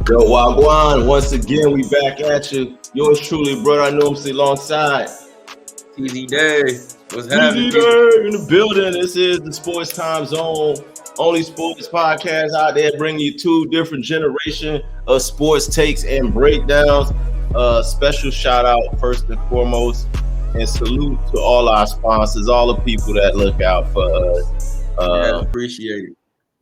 Yo, Wagwan, once again, we back at you. Yours truly, brother, I know him alongside. TZ Day. What's TZ happening? Day in the building. This is the Sports Time Zone, only sports podcast out there, bringing you two different generations of sports takes and breakdowns. Special shout out, first and foremost, and salute to all our sponsors, all the people that look out for us. Appreciate it.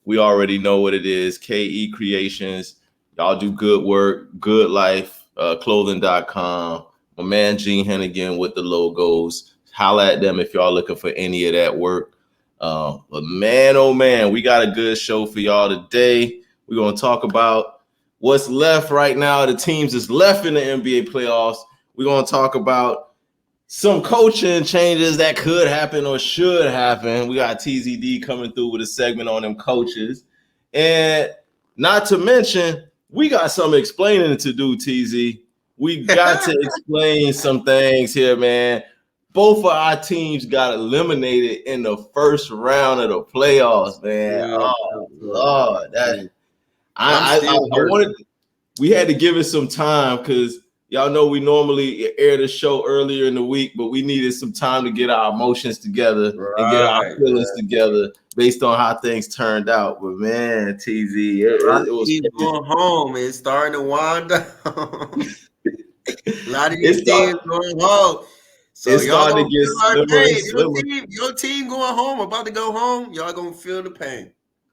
We already know what it is. KE Creations. Y'all do good work, good life, clothing.com. My man Gene Hennigan with the logos. Holla at them if y'all looking for any of that work. But man, oh man, we got a good show for y'all today. We're going to talk about what's left right now. The teams is left in the NBA playoffs. We're going to talk about some coaching changes that could happen or should happen. We got TZD coming through with a segment on them coaches. And not to mention, we got some explaining to do, TZ. We got to explain some things here, man. Both of our teams got eliminated in the first round of the playoffs, man. Yeah. Oh, Lord. We had to give it some time because y'all know we normally air the show earlier in the week, but we needed some time to get our emotions together and get our feelings together based on how things turned out. But man, TZ, it was going home. It's starting to wind down. A lot of these teams going home. So it's starting to get slimmer. Your team going home, about to go home. Y'all gonna feel the pain.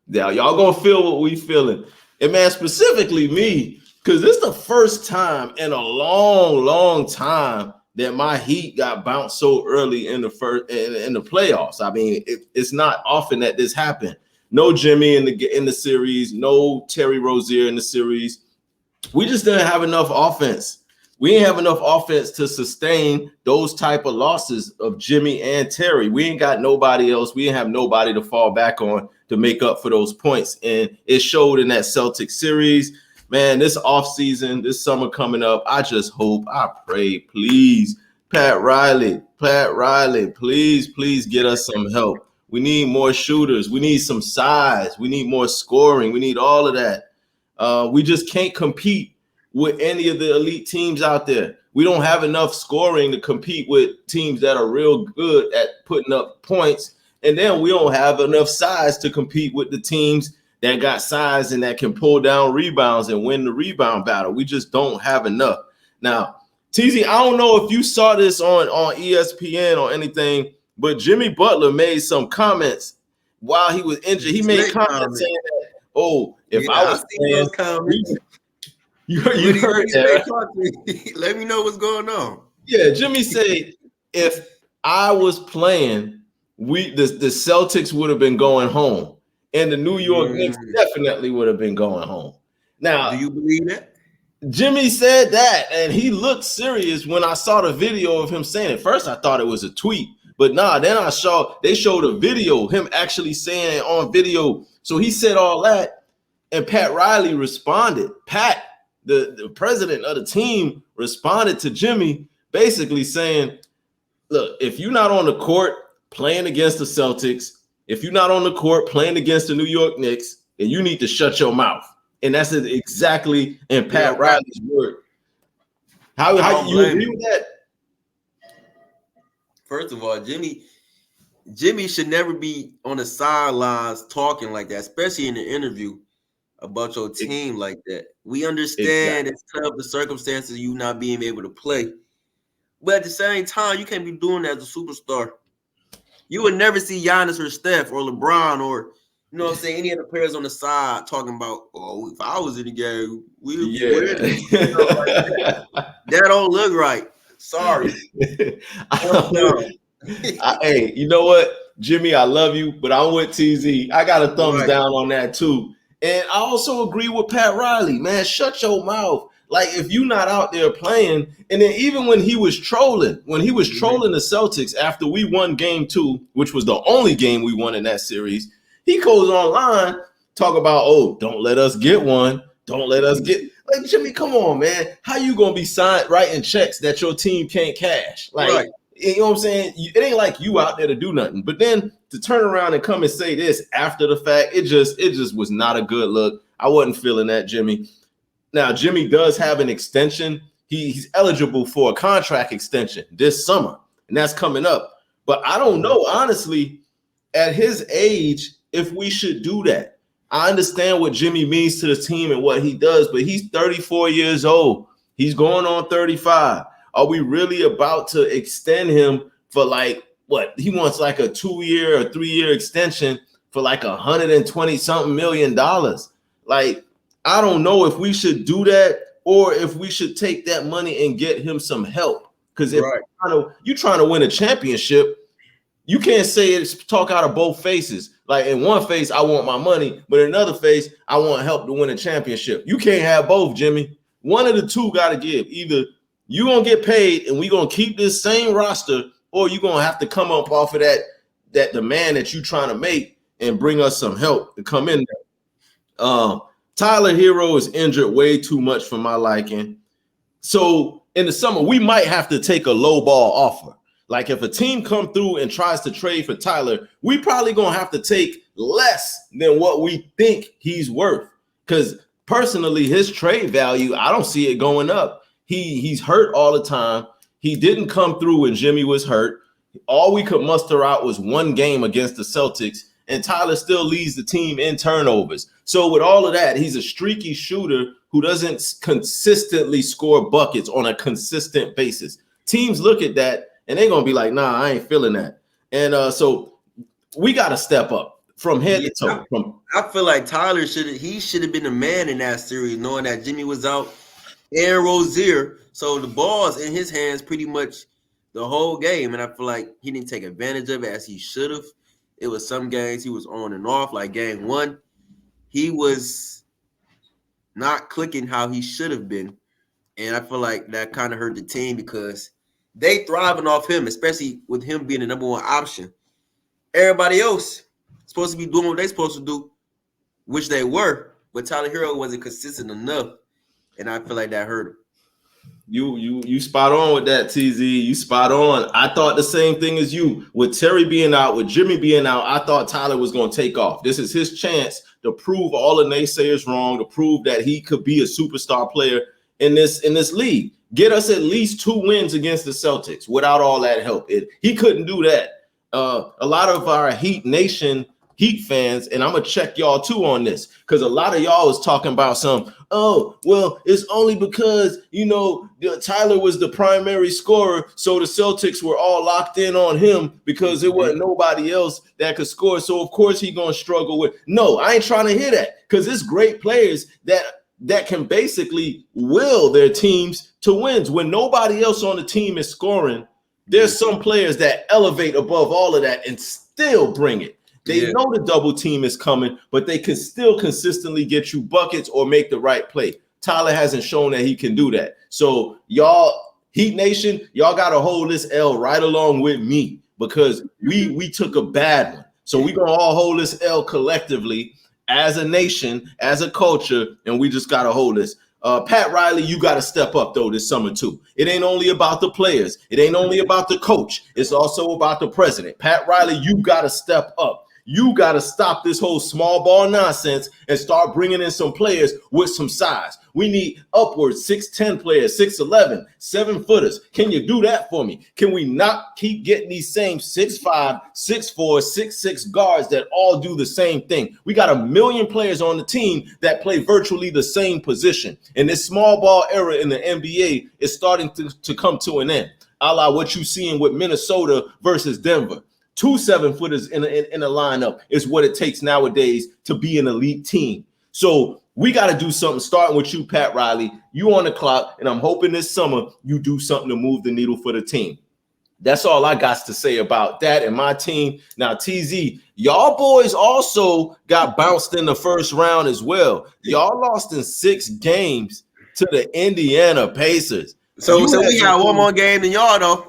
Yeah, y'all gonna feel what we feeling. And man, specifically me, because this is the first time in a long time that my Heat got bounced so early in the playoffs. I mean, it's not often that this happened. No Jimmy in the series, no Terry Rozier in the series. We just didn't have enough offense. We didn't have enough offense to sustain those type of losses of Jimmy and Terry. We ain't got nobody else. We didn't have nobody to fall back on to make up for those points. And it showed in that Celtics series. Man, this offseason, this summer coming up, I just hope, I pray, please, Pat Riley, please get us some help. We need more shooters. We need some size. We need more scoring. We need all of that. We just can't compete with any of the elite teams out there. We don't have enough scoring to compete with teams that are real good at putting up points. And then we don't have enough size to compete with the teams that got size and that can pull down rebounds and win the rebound battle. We just don't have enough. Now, TZ, I don't know if you saw this on ESPN or anything, but Jimmy Butler made some comments while he was injured. He made comments saying that, if I was playing, comments. You heard that. Let me know what's going on. Yeah, Jimmy said, if I was playing, the Celtics would have been going home. And the New York Knicks definitely would have been going home. Now, do you believe that? Jimmy said that, and he looked serious when I saw the video of him saying it. First, I thought it was a tweet, but then they showed a video, him actually saying it on video. So he said all that, and Pat Riley responded. Pat, the president of the team, responded to Jimmy, basically saying, look, if you're not on the court playing against the Celtics, if you're not on the court playing against the New York Knicks, then you need to shut your mouth. And that's exactly in Pat Riley's word. How you agree with that? First of all, Jimmy should never be on the sidelines talking like that, especially in the interview about your team like that. We understand it's tough, the circumstances, you not being able to play. But at the same time, you can't be doing that as a superstar. You would never see Giannis or Steph or LeBron or, you know what I'm saying, any of the players on the side talking about, if I was in the game, we would win. That don't look right. Sorry. Hey, you know what, Jimmy, I love you, but I'm with TZ. I got a thumbs down on that too. And I also agree with Pat Riley, man, shut your mouth. Like, if you're not out there playing, and then even when he was trolling the Celtics after we won game 2, which was the only game we won in that series, he goes online, talk about, don't let us get one. Don't let us get – like, Jimmy, come on, man. How you going to be writing checks that your team can't cash? Like, you know what I'm saying? It ain't like you out there to do nothing. But then to turn around and come and say this after the fact, it just was not a good look. I wasn't feeling that, Jimmy. Now, Jimmy does have an extension. He's eligible for a contract extension this summer, and that's coming up. But I don't know, honestly, at his age, if we should do that. I understand what Jimmy means to the team and what he does, but he's 34 years old. He's going on 35. Are we really about to extend him for like what? He wants like a 2-year or 3-year extension for like $120-something million. Like, I don't know if we should do that or if we should take that money and get him some help. Because if you're trying to win a championship, you can't say it's talk out of both faces. Like in one face, I want my money, but in another face, I want help to win a championship. You can't have both, Jimmy. One of the two got to give. Either you're going to get paid and we're going to keep this same roster, or you're going to have to come up off of that demand that you're trying to make and bring us some help to come in there. Tyler Hero is injured way too much for my liking. So in the summer, we might have to take a low ball offer. Like if a team come through and tries to trade for Tyler, we probably going to have to take less than what we think he's worth. Because personally, his trade value, I don't see it going up. He's hurt all the time. He didn't come through when Jimmy was hurt. All we could muster out was one game against the Celtics, and Tyler still leads the team in turnovers. So with all of that, he's a streaky shooter who doesn't consistently score buckets on a consistent basis. Teams look at that and they're going to be like, nah, I ain't feeling that. And so we got to step up from head to toe. I feel like Tyler should have been the man in that series, knowing that Jimmy was out and Rozier. So the ball's in his hands pretty much the whole game. And I feel like he didn't take advantage of it as he should have. It was some games he was on and off, like game one. He was not clicking how he should have been. And I feel like that kind of hurt the team because they thriving off him, especially with him being the number one option. Everybody else supposed to be doing what they're supposed to do, which they were, but Tyler Hero wasn't consistent enough, and I feel like that hurt him. You spot on with that, TZ. You spot on. I thought the same thing as you. With Terry being out, with Jimmy being out, I thought Tyler was going to take off. This is his chance to prove all the naysayers wrong, to prove that he could be a superstar player in this league. Get us at least 2 wins against the Celtics without all that help. He couldn't do that. A lot of our Heat fans, and I'm going to check y'all too on this, because a lot of y'all was talking about it's only because, Tyler was the primary scorer, so the Celtics were all locked in on him because there wasn't nobody else that could score. So, of course, he's going to struggle with. No, I ain't trying to hear that, because it's great players that can basically will their teams to wins. When nobody else on the team is scoring, there's some players that elevate above all of that and still bring it. They know the double team is coming, but they can still consistently get you buckets or make the right play. Tyler hasn't shown that he can do that. So y'all, Heat Nation, y'all got to hold this L right along with me, because we took a bad one. So we're going to all hold this L collectively as a nation, as a culture, and we just got to hold this. Pat Riley, you got to step up, though, this summer, too. It ain't only about the players. It ain't only about the coach. It's also about the president. Pat Riley, you got to step up. You got to stop this whole small ball nonsense and start bringing in some players with some size. We need upwards 6'10" players, 6'11", 7-footers. Can you do that for me? Can we not keep getting these same 6'5", 6'4", 6'6" guards that all do the same thing? We got 1 million players on the team that play virtually the same position. And this small ball era in the NBA is starting to come to an end, a la what you're seeing with Minnesota versus Denver. 2 7-footers in a lineup is what it takes nowadays to be an elite team. So we got to do something, starting with you, Pat Riley. You on the clock, and I'm hoping this summer you do something to move the needle for the team. That's all I got to say about that and my team. Now, TZ, y'all boys also got bounced in the first round as well. Y'all lost in 6 games to the Indiana Pacers. So we got one more game than y'all, though.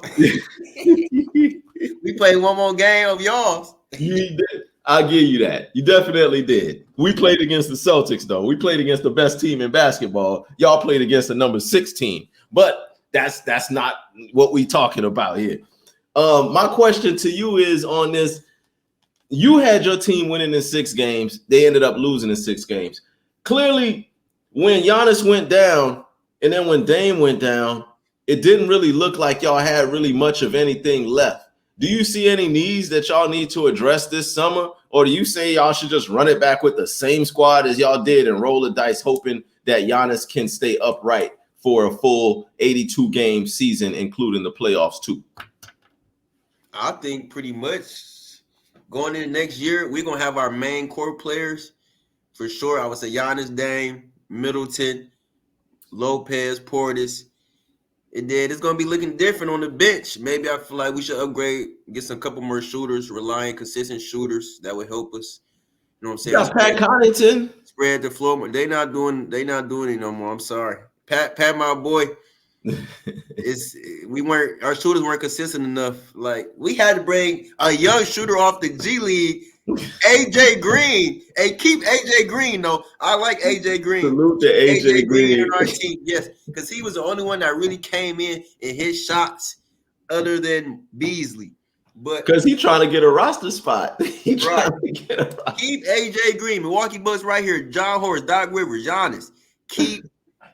We played one more game of y'all. You did. I'll give you that. You definitely did. We played against the Celtics, though. We played against the best team in basketball. Y'all played against the number 6 team. But that's not what we talking about here. My question to you is on this. You had your team winning in 6 games. They ended up losing in 6 games. Clearly, when Giannis went down, and then when Dame went down, it didn't really look like y'all had really much of anything left. Do you see any needs that y'all need to address this summer? Or do you say y'all should just run it back with the same squad as y'all did and roll the dice, hoping that Giannis can stay upright for a full 82 game season, including the playoffs too? I think pretty much going into next year, we're going to have our main core players for sure. I would say Giannis, Dame, Middleton, Lopez, Portis. And then it's going to be looking different on the bench. Maybe I feel like we should upgrade, get some couple more shooters, reliant, consistent shooters that would help us. You know what I'm saying? You got Pat Connaughton. Spread the floor. They not doing it no more. I'm sorry. Pat, my boy. Our shooters weren't consistent enough. Like, we had to bring a young shooter off the G League, AJ Green. Hey, keep AJ Green though. I like AJ Green. Salute to AJ Green in our team. Yes, because he was the only one that really came in and hit shots other than Beasley. But because he's trying to get a roster spot. Keep AJ Green. Milwaukee Bucks right here. John Horst, Doc Rivers, Giannis. Keep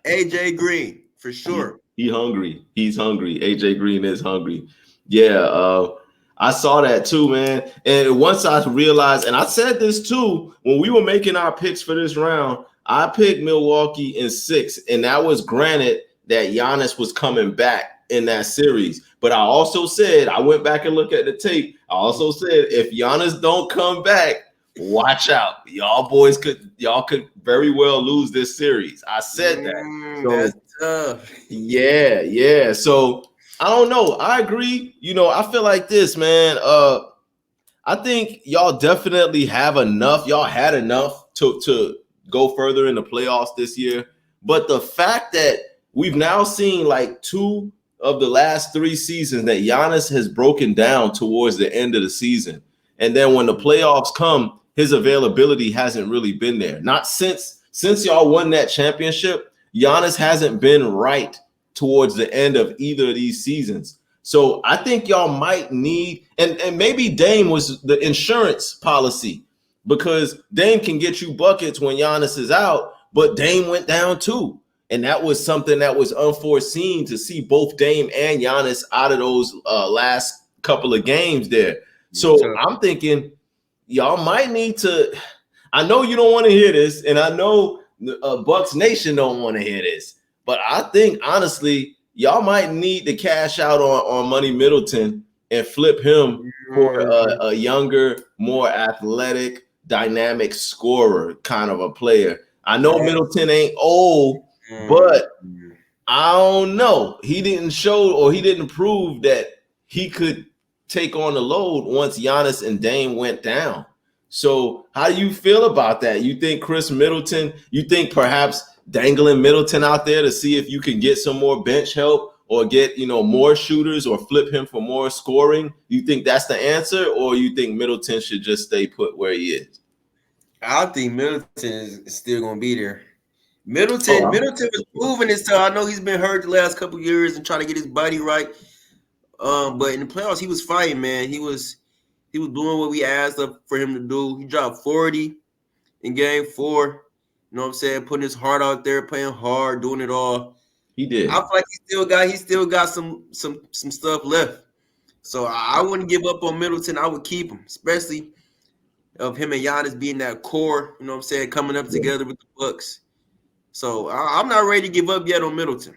AJ Green for sure. He's hungry. He's hungry. AJ Green is hungry. Yeah, I saw that too, man. And once I realized, and I said this too, when we were making our picks for this round, I picked Milwaukee in 6, and that was granted that Giannis was coming back in that series. But I also said, I went back and looked at the tape. I also said, if Giannis don't come back, watch out. Y'all could very well lose this series. I said that. So, that's tough. Yeah. So I don't know. I agree. I feel like this, man. I think y'all definitely have enough. Y'all had enough to go further in the playoffs this year. But the fact that we've now seen like 2 of the last 3 seasons that Giannis has broken down towards the end of the season. And then when the playoffs come, his availability hasn't really been there. Not since y'all won that championship, Giannis hasn't been right towards the end of either of these seasons. So I think y'all might need, and maybe Dame was the insurance policy, because Dame can get you buckets when Giannis is out, but Dame went down too. And that was something that was unforeseen, to see both Dame and Giannis out of those last couple of games there. So I'm thinking y'all might need to, I know you don't want to hear this, and I know Bucks Nation don't want to hear this, but I think honestly, y'all might need to cash out on Money Middleton and flip him for a younger, more athletic, dynamic scorer kind of a player. I know Middleton ain't old, but I don't know. He didn't show, or he didn't prove that he could take on the load once Giannis and Dame went down. So how do you feel about that? You think Chris Middleton, you think perhaps dangling Middleton out there to see if you can get some more bench help, or get, more shooters, or flip him for more scoring? You think that's the answer, or you think Middleton should just stay put where he is? I think Middleton is still going to be there. Middleton was moving his time. I know he's been hurt the last couple of years and trying to get his body right. But in the playoffs, he was fighting, man. He was doing what we asked for him to do. He dropped 40 in game 4. You know what I'm saying? Putting his heart out there, playing hard, doing it all. He did. I feel like he still got some stuff left. So I wouldn't give up on Middleton. I would keep him, especially of him and Giannis being that core, you know what I'm saying, coming up together with the Bucks. So I'm not ready to give up yet on Middleton.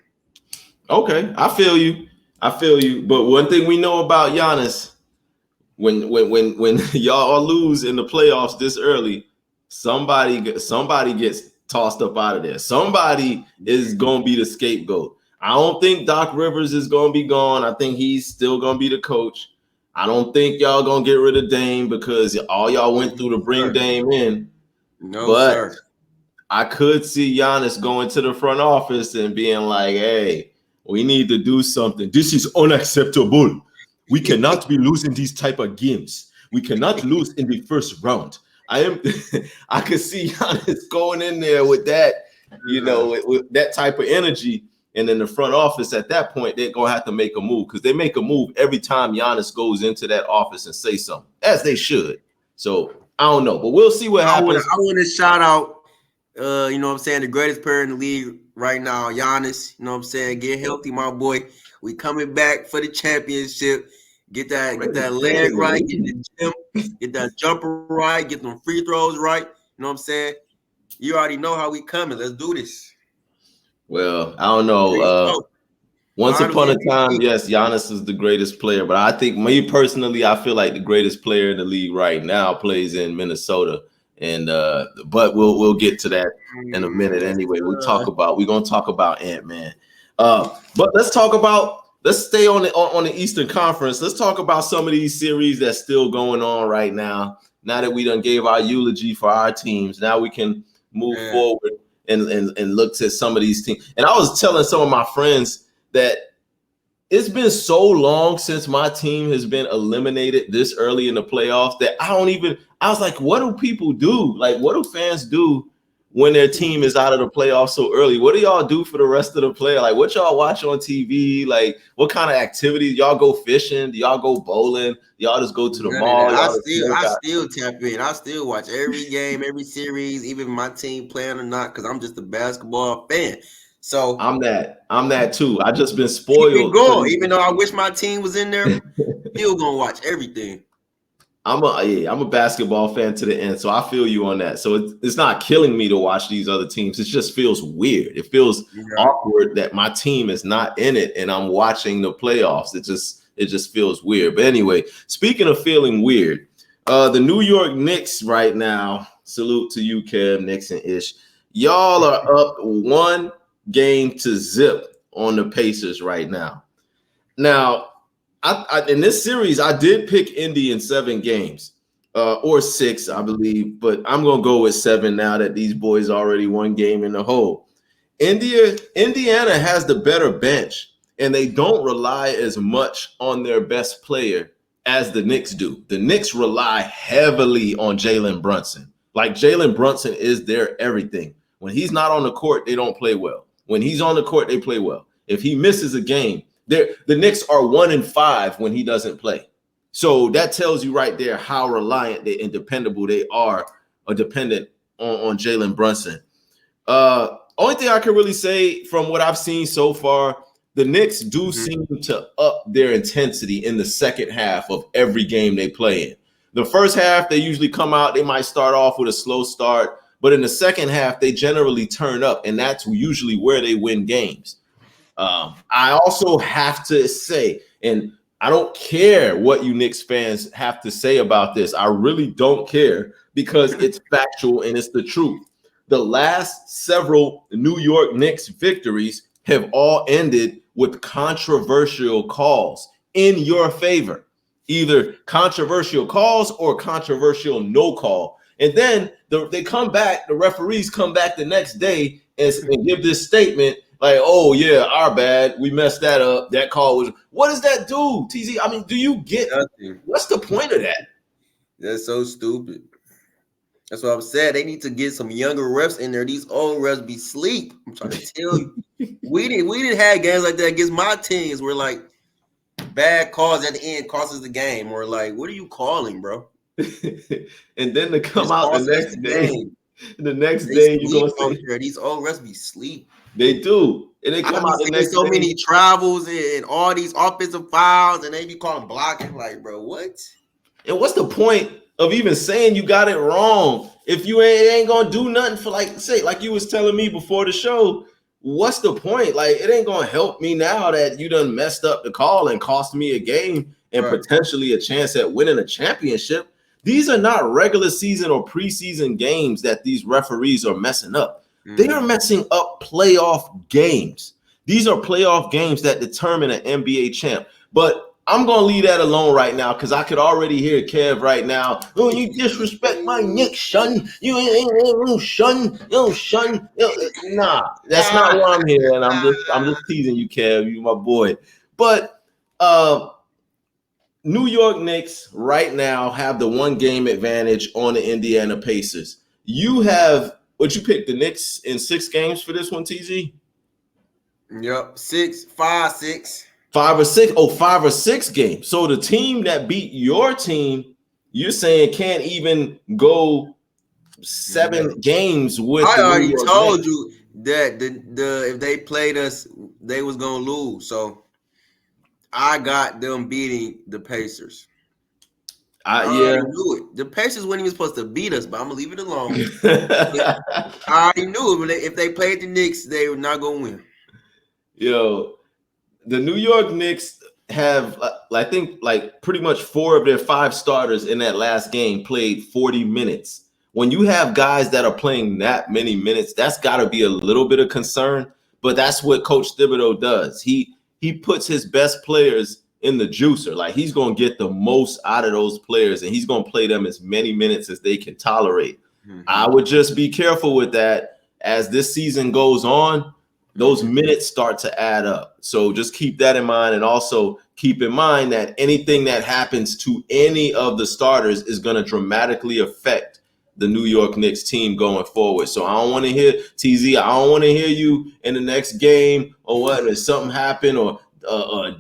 Okay, I feel you. But one thing we know about Giannis, when y'all lose in the playoffs this early, somebody gets tossed up out of there. Somebody is going to be the scapegoat. I don't think Doc Rivers is going to be gone. I think he's still going to be the coach. I don't think y'all going to get rid of Dame, because all y'all went through to bring Dame in. No, sir. I could see Giannis going to the front office and being like, hey, we need to do something. This is unacceptable. We cannot be losing these type of games. We cannot lose in the first round. I could see Giannis going in there with that, with that type of energy. And in the front office at that point, they're going to have to make a move, because they make a move every time Giannis goes into that office and say something, as they should. So I don't know, but we'll see what happens. I want to shout out You know what I'm saying, the greatest player in the league right now, Giannis. You know what I'm saying? Get healthy, my boy. We coming back for the championship. Get that leg right, get the gym, get that jumper right, get them free throws right. You know what I'm saying? You already know how we coming. Let's do this. Well, I don't know. Three smoke. Once Finals upon a time, MVP. yes, Giannis is the greatest player, but I think me personally, I feel like the greatest player in the league right now plays in Minnesota. And but we'll get to that in a minute Yes, anyway. sir. We're gonna talk about Ant-Man. But let's stay on the Eastern Conference. Let's talk about some of these series that's still going on right now. Now that we done gave our eulogy for our teams, now we can move Man. forward and look to some of these teams. And I was telling some of my friends that it's been so long since my team has been eliminated this early in the playoffs that I was like, what do people do? Like, what do fans do when their team is out of the playoffs so early? What do y'all do for the rest of the play? Like, what y'all watch on TV? Like, what kind of activities? Y'all go fishing? Do y'all go bowling? Y'all just go to the None of that. mall? I Y'all just still, work I out? still tap in. I still watch every game, every series, even my team playing or not, because I'm just a basketball fan. So I'm that too. I just been keep it spoiled to going. these. Even though I wish my team was in there, still gonna watch everything. I'm a basketball fan to the end, so I feel you on that. So it's not killing me to watch these other teams. It just feels weird. It feels Yeah. awkward that my team is not in it and I'm watching the playoffs. It just feels weird. But anyway, speaking of feeling weird, the New York Knicks right now. Salute to you, Kev, Knicks and Ish. Y'all are up 1-0 on the Pacers right now. Now, in this series, I did pick Indy in 7 games, or 6, I believe, but I'm gonna go with 7 now that these boys already 1 game in the hole. Indiana has the better bench, and they don't rely as much on their best player as the Knicks do. The Knicks rely heavily on Jalen Brunson. Like Jalen Brunson is their everything. When he's not on the court, they don't play well. When he's on the court, they play well. If he misses a game, the Knicks are 1-5 when he doesn't play. So that tells you right there how reliant and dependable they are, or dependent on Jalen Brunson. Only thing I can really say from what I've seen so far, the Knicks do seem to up their intensity in the second half of every game they play in. The first half, they usually come out, they might start off with a slow start, but in the second half, they generally turn up, and that's usually where they win games. I also have to say, and I don't care what you Knicks fans have to say about this. I really don't care because it's factual and it's the truth. The last several New York Knicks victories have all ended with controversial calls in your favor, either controversial calls or controversial no call. And then they come back, the referees come back the next day and give this statement like, oh, yeah, our bad. We messed that up. That call was. What does that do, TZ? I mean, do you get Nothing. what's the point of that? That's so stupid. That's what I'm saying. They need to get some younger refs in there. These old refs be sleep. I'm trying to tell you. We didn't have games like that against my teams where like bad calls at the end costs us the game. Or like, what are you calling, bro? And then to come Just out cost us the game. the next They day you're sleep gonna out say there. These old refs be sleep. they do, and they I come be out the seeing next so day. many travels and all these offensive fouls, and they be calling blocking. Like, bro, what? And what's the point of even saying you got it wrong if you ain't gonna do nothing for like you was telling me before the show? What's the point? Like it ain't gonna help me now that you done messed up the call and cost me a game and Right. potentially a chance at winning a championship. These are not regular season or preseason games that these referees are messing up. They are messing up playoff games. These are playoff games that determine an NBA champ. But I'm gonna leave that alone right now because I could already hear Kev right now. Oh, you disrespect my Knicks, son. You ain't shun, shun. Nah, that's not why I'm here, and I'm just teasing you, Kev. You my boy. But New York Knicks right now have the 1-game advantage on the Indiana Pacers. You have what you picked the Knicks in 6 games for this one, TZ? Yep. 6, 5, 6. 5 or 6. Oh, 5 or 6 games. So the team that beat your team, you're saying can't even go 7 games with I the New already York told Knicks. you that the if they played us, they was gonna lose. So I got them beating the Pacers. I Yeah. already knew it. The Pacers weren't even supposed to beat us, but I'm gonna leave it alone. But I already knew it. When if they played the Knicks, they were not gonna win. Yo, the New York Knicks have, I think, like pretty much 4 of their 5 starters in that last game played 40 minutes. When you have guys that are playing that many minutes, that's got to be a little bit of concern. But that's what Coach Thibodeau does. He puts his best players in the juicer. Like he's going to get the most out of those players, and he's going to play them as many minutes as they can tolerate. I would just be careful with that as this season goes on. Those minutes start to add up. So just keep that in mind. And also keep in mind that anything that happens to any of the starters is going to dramatically affect the New York Knicks team going forward. So I don't want to hear, TZ, I don't want to hear you in the next game or what, if something happened or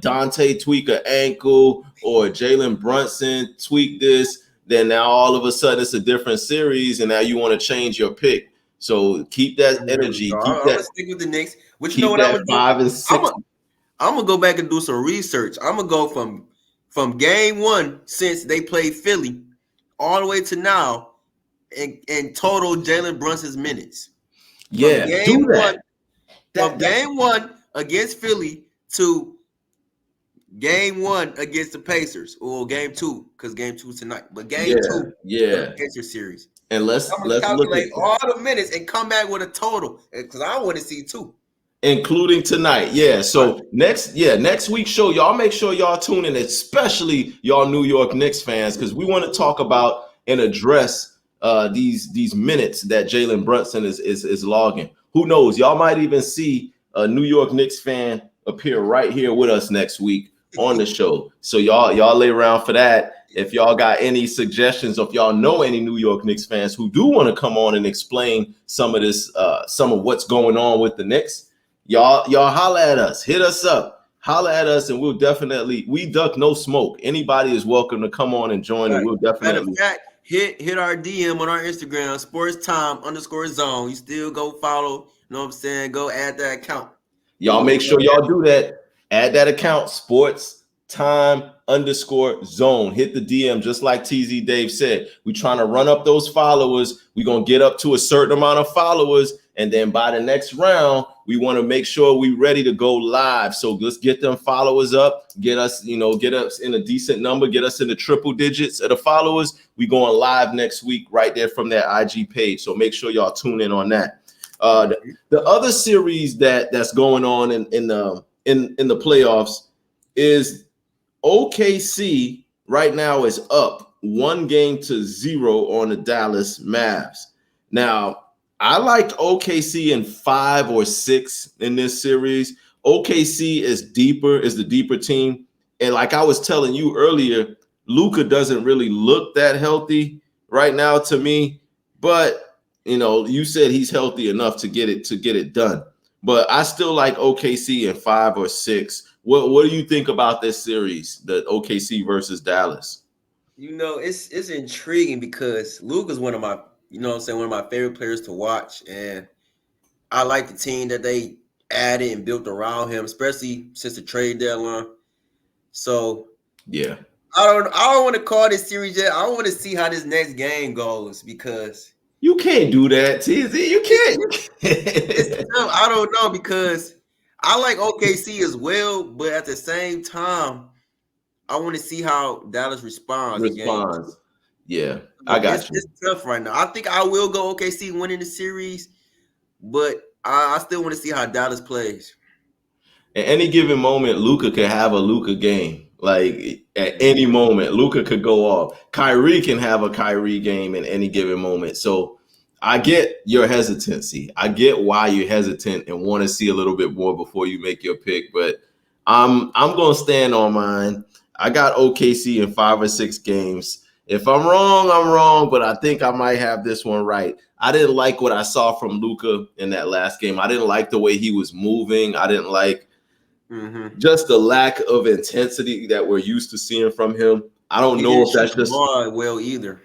Dante tweak an ankle or Jalen Brunson tweak this, then now all of a sudden it's a different series and now you want to change your pick. So keep that energy, So I'm gonna stick with the Knicks. But you know keep what I'm that gonna do? 5 and I'm 6. gonna I'm gonna go back and do some research. I'm gonna go from game one since they played Philly all the way to now and total Jalen Brunson's minutes. From Yeah, game do one, that. from That's game one against Philly to game one against the Pacers, or game two, because game two is tonight, but game yeah, two of the yeah. Pacers series. And I'm gonna let's look at calculate all the minutes and come back with a total because I want to see two. including tonight. Yeah. Right. So next week's show, y'all make sure y'all tune in, especially y'all New York Knicks fans, because we want to talk about and address these minutes that Jalen Brunson is logging. Who knows? Y'all might even see a New York Knicks fan appear right here with us next week on the show. So y'all lay around for that. If y'all got any suggestions, or if y'all know any New York Knicks fans who do want to come on and explain some of this, some of what's going on with the Knicks, y'all holla at us, hit us up, holla at us, and we duck no smoke. Anybody is welcome to come on and join, and Right. we'll Matter of definitely. fact, hit our DM on our Instagram, SportsTime_zone. You still go follow, you know what I'm saying? Go add that account. And Y'all we make can go sure y'all do that. Add that account, SportsTime_zone. Hit the DM, just like TZ Dave said. We trying to run up those followers. We're gonna get up to a certain amount of followers, and then by the next round, we want to make sure we ready to go live. So let's get them followers up, get us in a decent number, get us in the triple digits of the followers. We going live next week right there from that IG page. So make sure y'all tune in on that. The other series that's going on in the playoffs is OKC right now is up 1-0 on the Dallas Mavs. Now, I liked OKC in 5 or 6 in this series. OKC is the deeper team. And like I was telling you earlier, Luka doesn't really look that healthy right now to me. But you said he's healthy enough to get it done. But I still like OKC in 5 or 6. What do you think about this series, the OKC versus Dallas? It's intriguing because Luka's one of my, one of my favorite players to watch. And I like the team that they added and built around him, especially since the trade deadline. So yeah, I don't want to call this series yet. I want to see how this next game goes because you can't do that, TZ. You can't. it's tough. I don't know because I like OKC as well, but at the same time, I want to see how Dallas responds in game two. Response. Yeah, I So got you. it's tough right now. I think I will go OKC winning the series, but I still want to see how Dallas plays. At any given moment, Luka could have a Luka game. Like at any moment, Luka could go off. Kyrie can have a Kyrie game in any given moment. So I get your hesitancy. I get why you're hesitant and want to see a little bit more before you make your pick. But I'm gonna stand on mine. I got OKC in 5 or 6 games. If I'm wrong, I'm wrong, but I think I might have this one right. I didn't like what I saw from Luka in that last game. I didn't like the way he was moving. I didn't like just the lack of intensity that we're used to seeing from him. I don't He know didn't if shoot that's the just ball well either.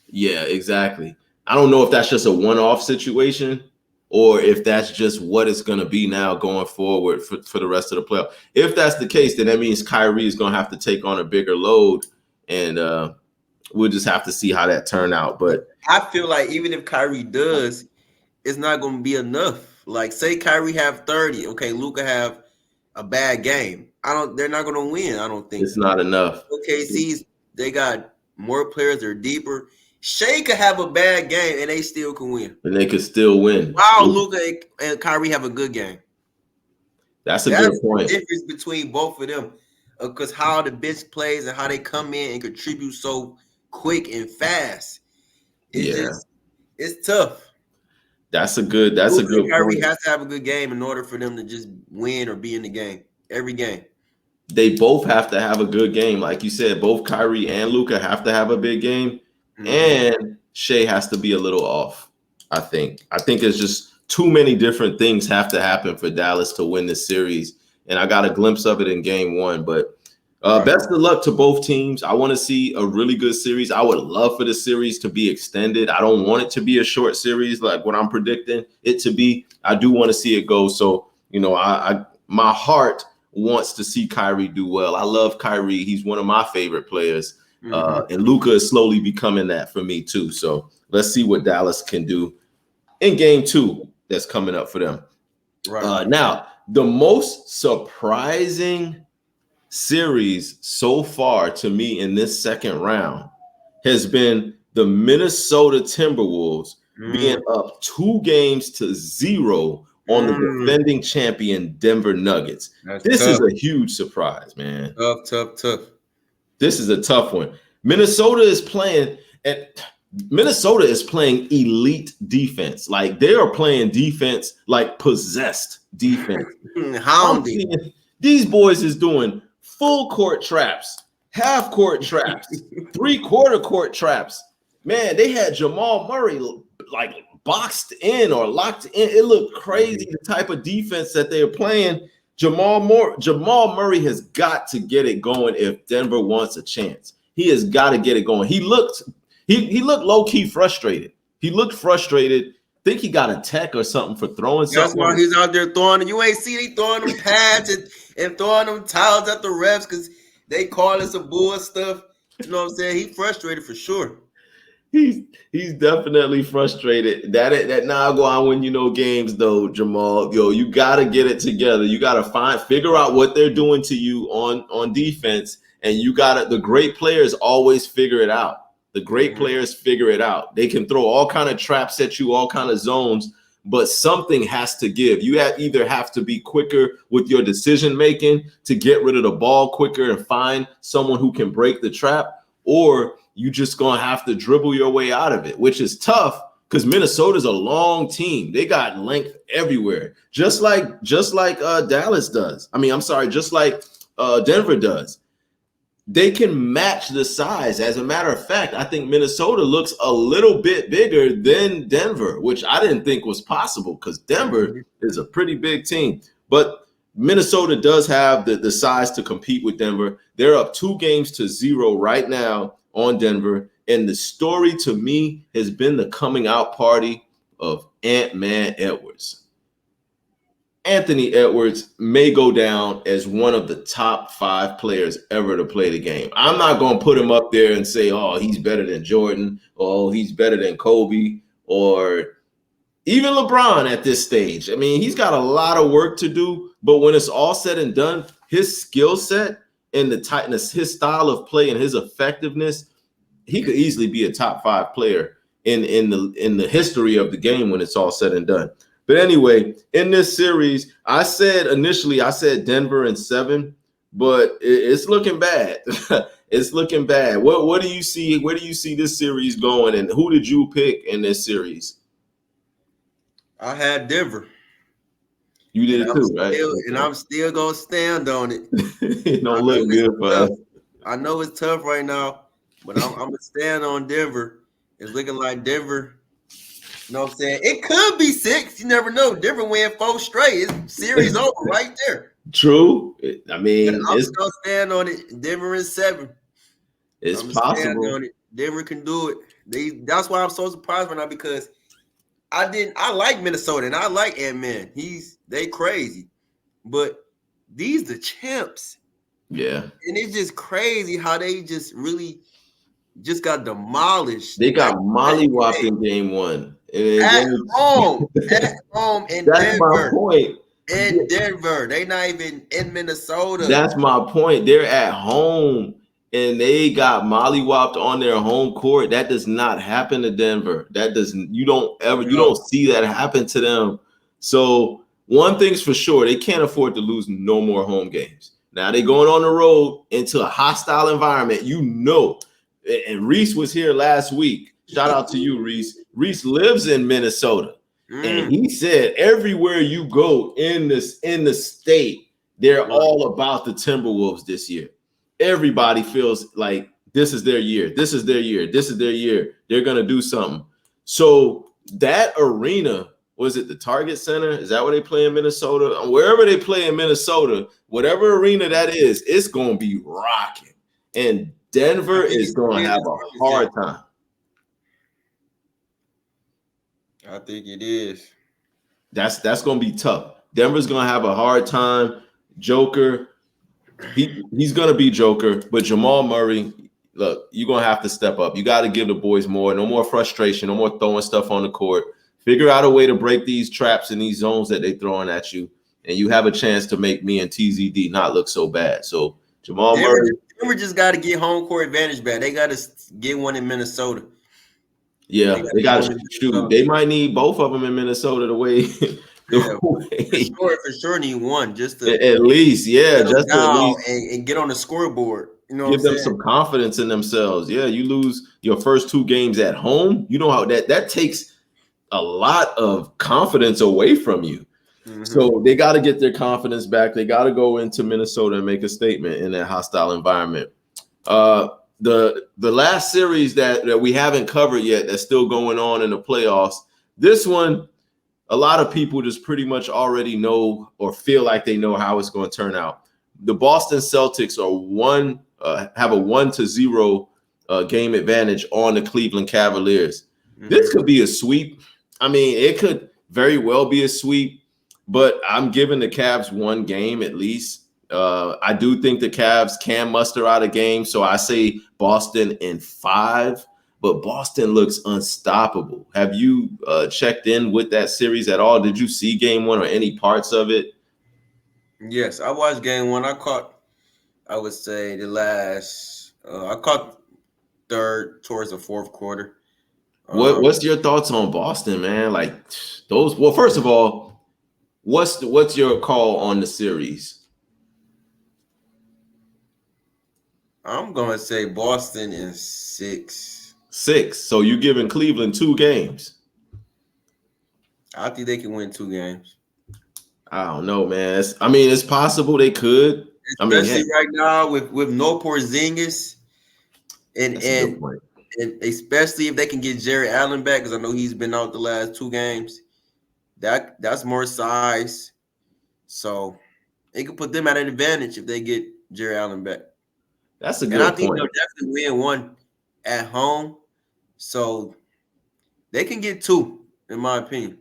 yeah, exactly. I don't know if that's just a one-off situation or if that's just what it's going to be now going forward for the rest of the playoff. If that's the case, then that means Kyrie is going to have to take on a bigger load, and we'll just have to see how that turn out. But I feel like even if Kyrie does, it's not going to be enough. Like, say Kyrie have 30, okay, Luka have a bad game. They're not going to win. I don't think. it's not enough. OKC's they got more players. They're deeper. Shea could have a bad game and they still can win. And they could still win. Wow, Luka and Kyrie have a good game. That's a good point. The difference between both of them, because how the bench plays and how they come in and contribute so quick and fast. It's tough. That's a good Kyrie point. has to have a good game in order for them to just win or be in the game every game. They both have to have a good game. Like you said, both Kyrie and Luka have to have a big game. And Shea has to be a little off, I think. I think it's just too many different things have to happen for Dallas to win this series. And I got a glimpse of it in game one. But best of luck to both teams. I want to see a really good series. I would love for the series to be extended. I don't want it to be a short series like what I'm predicting it to be. I do want to see it go. So, my heart wants to see Kyrie do well. I love Kyrie. He's one of my favorite players. And Luka is slowly becoming that for me too. So let's see what Dallas can do in game two that's coming up for them. Now, the most surprising series so far to me in this second round has been the Minnesota Timberwolves being up 2-0 on the defending champion Denver Nuggets. This is a huge surprise, man. Tough. This is a tough one. Minnesota is playing elite defense. Like they are playing defense like possessed defense. These boys is doing full court traps, half court traps, 3/4 court traps. Man, they had Jamal Murray like boxed in or locked in. It looked crazy, the type of defense that they're playing. Jamal Murray has got to get it going if Denver wants a chance. He has got to get it going. He looked low-key frustrated. He looked frustrated. Think he got a tech or something for throwing something. That's why he's out there throwing. You ain't see he throwing them pads and throwing them towels at the refs because they call it some bull stuff. You know what I'm saying? He's frustrated for sure. He's definitely frustrated. That now go on when games though, Jamal. You gotta get it together. You gotta figure out what they're doing to you on defense, and the great players always figure it out. The great players figure it out. They can throw all kind of traps at you, all kind of zones, but something has to give. You either have to be quicker with your decision making to get rid of the ball quicker and find someone who can break the trap, or you just gonna have to dribble your way out of it, which is tough because Minnesota's a long team. They got length everywhere, just like Dallas does. Just like Denver does. They can match the size. As a matter of fact, I think Minnesota looks a little bit bigger than Denver, which I didn't think was possible because Denver is a pretty big team. But Minnesota does have the size to compete with Denver. They're up 2-0 right now on Denver. And the story to me has been the coming out party of Ant-Man Edwards. Anthony Edwards may go down as one of the top 5 players ever to play the game. I'm not going to put him up there and say, oh, he's better than Jordan, or he's better than Kobe, or even LeBron at this stage. He's got a lot of work to do, but when it's all said and done, his skill set and the tightness, his style of play and his effectiveness, he could easily be a top 5 player in the history of the game when it's all said and done. But anyway, in this series, I said Denver in 7, but it's looking bad. It's looking bad. What do you see? Where do you see this series going? And who did you pick in this series? I had Denver. You did too, right? And I'm still gonna stand on it. It don't look good for us. I know it's tough right now, but I'm gonna stand on Denver. It's looking like Denver. You know what I'm saying? It could be 6. You never know. Denver win 4 straight. It's series over right there. True. I'm just gonna stand on it. Denver is 7. It's possible. On it. Denver can do it. That's why I'm so surprised right now because I like Minnesota and I like Ant-Man. They crazy. But these the champs. Yeah. And it's just crazy how they just really just got demolished. They got mollywopped in game one. And At then, home. At home in that's my Denver. point. In Denver. They not even in Minnesota. That's my point. They're at home and they got mollywopped on their home court. That does not happen to Denver. You don't see that happen to them. So one thing's for sure, they can't afford to lose no more home games. Now they going on the road into a hostile environment. And Reese was here last week. Shout out to you, Reese. Reese lives in Minnesota. And he said everywhere you go in the state, they're all about the Timberwolves this year. Everybody feels like this is their year. This is their year. This is their year. They're going to do something. So that arena, was it the Target Center? Is that where they play in Minnesota? Wherever they play in Minnesota, whatever arena that is, it's going to be rocking. And Denver is going to have a hard time. I think it is. That's going to be tough. Denver's going to have a hard time. Joker, he's going to be Joker, but Jamal Murray, look, you're going to have to step up. You got to give the boys more. No more frustration. No more throwing stuff on the court. Figure out a way to break these traps and these zones that they're throwing at you, and you have a chance to make me and TZD not look so bad. So Jamal Murray. Denver just got to get home court advantage back. They got to get one in Minnesota. Yeah, they got to shoot. They might need both of them in Minnesota the way. For sure need one just to at least, just to at least and get on the scoreboard. You know, give them some confidence in themselves. Yeah, you lose your first two games at home. You know how that takes a lot of confidence away from you. Mm-hmm. So they got to get their confidence back. They got to go into Minnesota and make a statement in that hostile environment. The last series that we haven't covered yet that's still going on in the playoffs, this one, a lot of people just pretty much already know or feel like they know how it's going to turn out. The Boston Celtics have a 1-0 game advantage on the Cleveland Cavaliers. Mm-hmm. This could be a sweep. I mean, it could very well be a sweep, but I'm giving the Cavs one game at least. I do think the Cavs can muster out a game, so I say Boston in 5, but Boston looks unstoppable. Have you checked in with that series at all? Did you see game 1 or any parts of it? Yes, I watched game 1. I caught third towards the fourth quarter. What's your thoughts on Boston, man? Like those. Well, first of all, what's your call on the series? I'm gonna say Boston in 6. 6. So you're giving Cleveland 2 games. I think they can win 2 games. I don't know, man. It's possible they could. Especially right now with no Porzingis, and especially if they can get Jared Allen back, because I know he's been out the last 2 games. That's more size, so it could put them at an advantage if they get Jared Allen back. That's a good point. And I think they'll definitely win 1 at home, so they can get 2, in my opinion.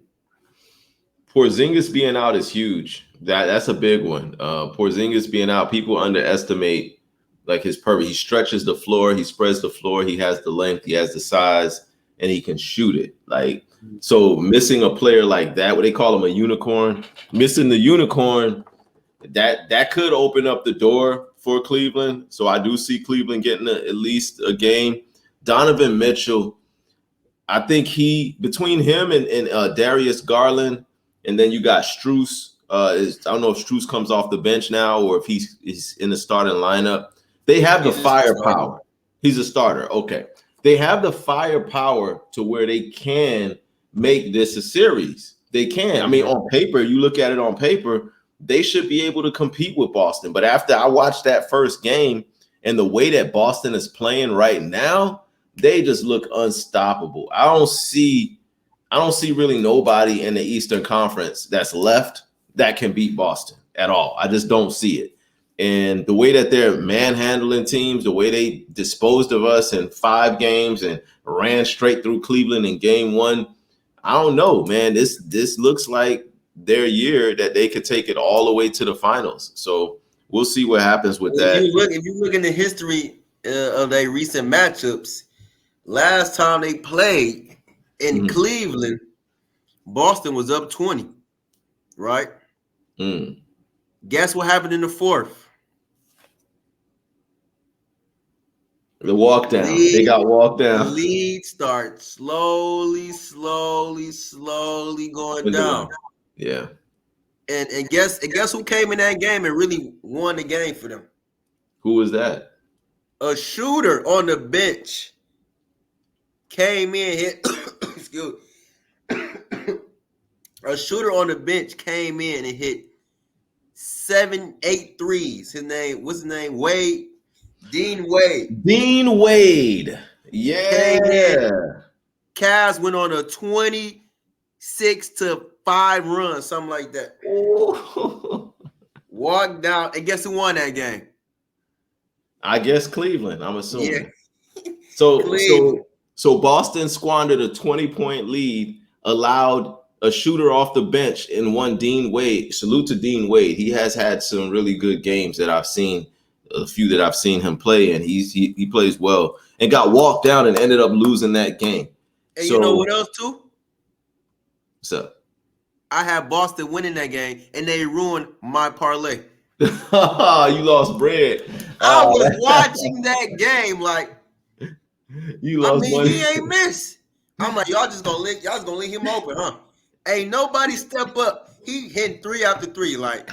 Porzingis being out is huge. That's a big one. Porzingis being out, people underestimate like his purpose. He stretches the floor, he spreads the floor, he has the length, he has the size, and he can shoot it. Like, so missing a player like that, what they call him a unicorn, missing the unicorn, that could open up the door for Cleveland. So I do see Cleveland getting at least a game. Donovan Mitchell, I think between him and Darius Garland, and then you got Strus. I don't know if Strus comes off the bench now or if he's in the starting lineup. They have the firepower. He's a starter. Okay. They have the firepower to where they can make this a series. They can. I mean, on paper, you look at it on paper, they should be able to compete with Boston. But after I watched that first game and the way that Boston is playing right now, they just look unstoppable. I don't see really nobody in the Eastern Conference that's left that can beat Boston at all. I just don't see it. And the way that they're manhandling teams, the way they disposed of us in 5 games and ran straight through Cleveland in game 1, I don't know, man. This looks like their year that they could take it all the way to the finals. So we'll see what happens with that. If you look in the history of their recent matchups, last time they played in Cleveland, Boston was up 20, right? Guess what happened in the fourth? The walk down. They got walked down. The lead starts slowly going down. Yeah. And guess who came in that game and really won the game for them? Who was that? A shooter on the bench came in, hit excuse a shooter on the bench came in and hit 7-8 threes. What's his name? Wade. Dean Wade. Yeah. Cavs went on a 26-5 run, something like that. Walked down, and guess who won that game? I guess Cleveland, I'm assuming. Yeah. So Boston squandered a 20-point lead, allowed a shooter off the bench and won Dean Wade. Salute to Dean Wade. He has had some really good games that I've seen, a few that I've seen him play, and he plays well, and got walked down and ended up losing that game. And you know what else too? What's up? I had Boston winning that game, and they ruined my parlay. You lost bread. I was watching that game like, you lost money. He ain't miss. I'm like, y'all just gonna leave him open, huh? Ain't nobody step up. He hit 3 after 3, like.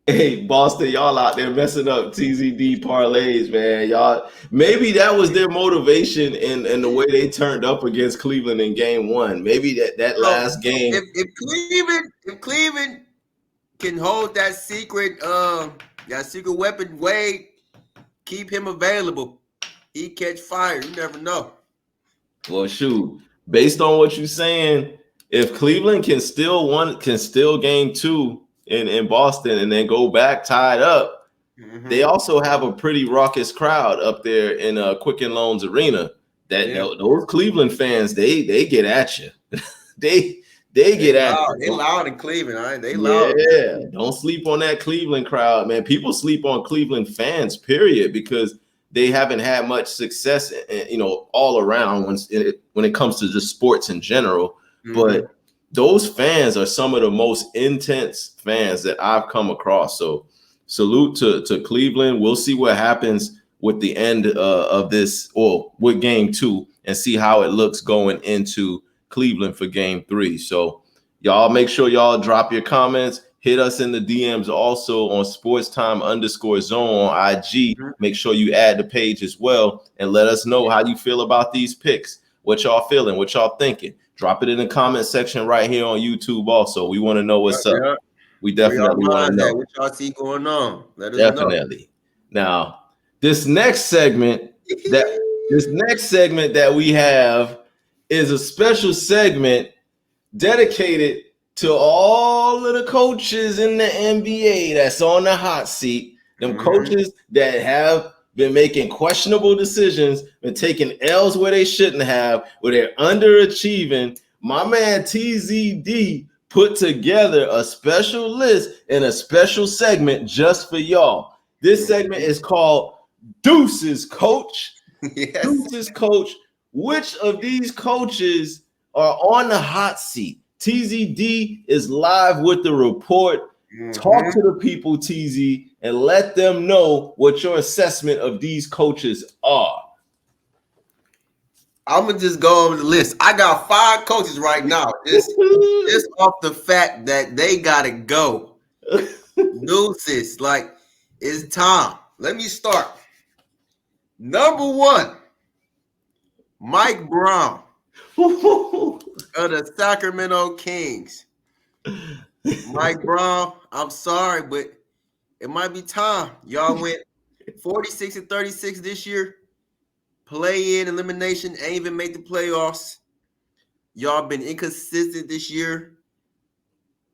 Hey, Boston, y'all out there messing up TZD parlays, man. Y'all, maybe that was their motivation in the way they turned up against Cleveland in game 1. Maybe that last game. If Cleveland can hold that secret weapon, Wade, keep him available. He catch fire. You never know. Well, shoot. Based on what you're saying, if Cleveland can still game 2 in Boston and then go back tied up, they also have a pretty raucous crowd up there in Quicken Loans Arena. Those Cleveland fans, they get at you. they get at you. They loud in Cleveland, all right? They loud. Yeah, don't sleep on that Cleveland crowd, man. People sleep on Cleveland fans, period, because they haven't had much success, all around when it comes to just sports in general. But those fans are some of the most intense fans that I've come across. So salute to Cleveland. We'll see what happens with the end of this, or with game 2, and see how it looks going into Cleveland for game 3. So y'all make sure y'all drop your comments. Hit us in the DMs also on SportsTime_Zone on IG. Make sure you add the page as well and let us know how you feel about these picks. What y'all feeling? What y'all thinking? Drop it in the comment section right here on YouTube also. We want to know what's up. We definitely want to know. What y'all see going on? Let us definitely know. Now, this next segment that we have is a special segment dedicated to all of the coaches in the NBA that's on the hot seat. Them coaches that have been making questionable decisions, been taking L's where they shouldn't have, where they're underachieving. My man TZD put together a special list and a special segment just for y'all. This segment is called Deuces Coach. Yes. Deuces Coach. Which of these coaches are on the hot seat? TZD is live with the report. Talk to the people, TZ, and let them know what your assessment of these coaches are. I'm gonna just go over the list. I got 5 coaches right now, just off the fact that they gotta go. Deuces, like, it's time. Let me start. Number 1, Mike Brown of the Sacramento Kings. Mike Brown, I'm sorry, but it might be time. Y'all went 46-36 this year. Play-in elimination, ain't even make the playoffs. Y'all been inconsistent this year.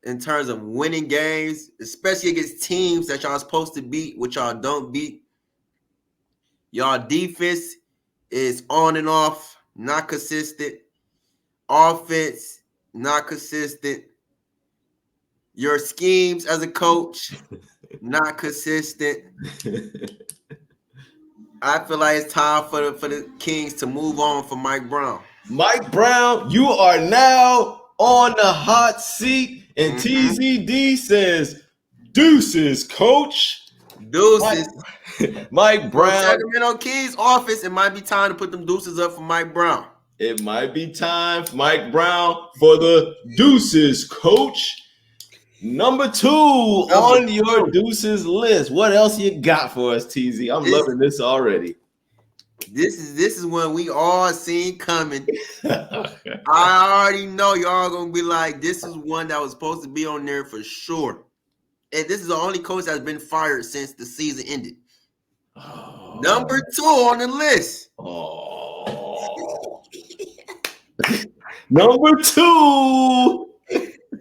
in terms of winning games, especially against teams that y'all supposed to beat, which y'all don't beat. Y'all defense is on and off, not consistent. Offense, not consistent. Your schemes as a coach, not consistent. I feel like it's time for the Kings to move on from Mike Brown. Mike Brown, you are now on the hot seat, and TZD says, "Deuces, coach." Deuces. Mike Brown. Sacramento Kings office, it might be time to put them deuces up for Mike Brown. It might be time for Mike Brown for the deuces, coach. Number 2 on your deuces list. What else you got for us, TZ? I'm loving this already. This is one we all seen coming. I already know y'all gonna be like, this is one that was supposed to be on there for sure. And this is the only coach that's been fired since the season ended. Oh. Number 2 on the list. Oh. Number 2.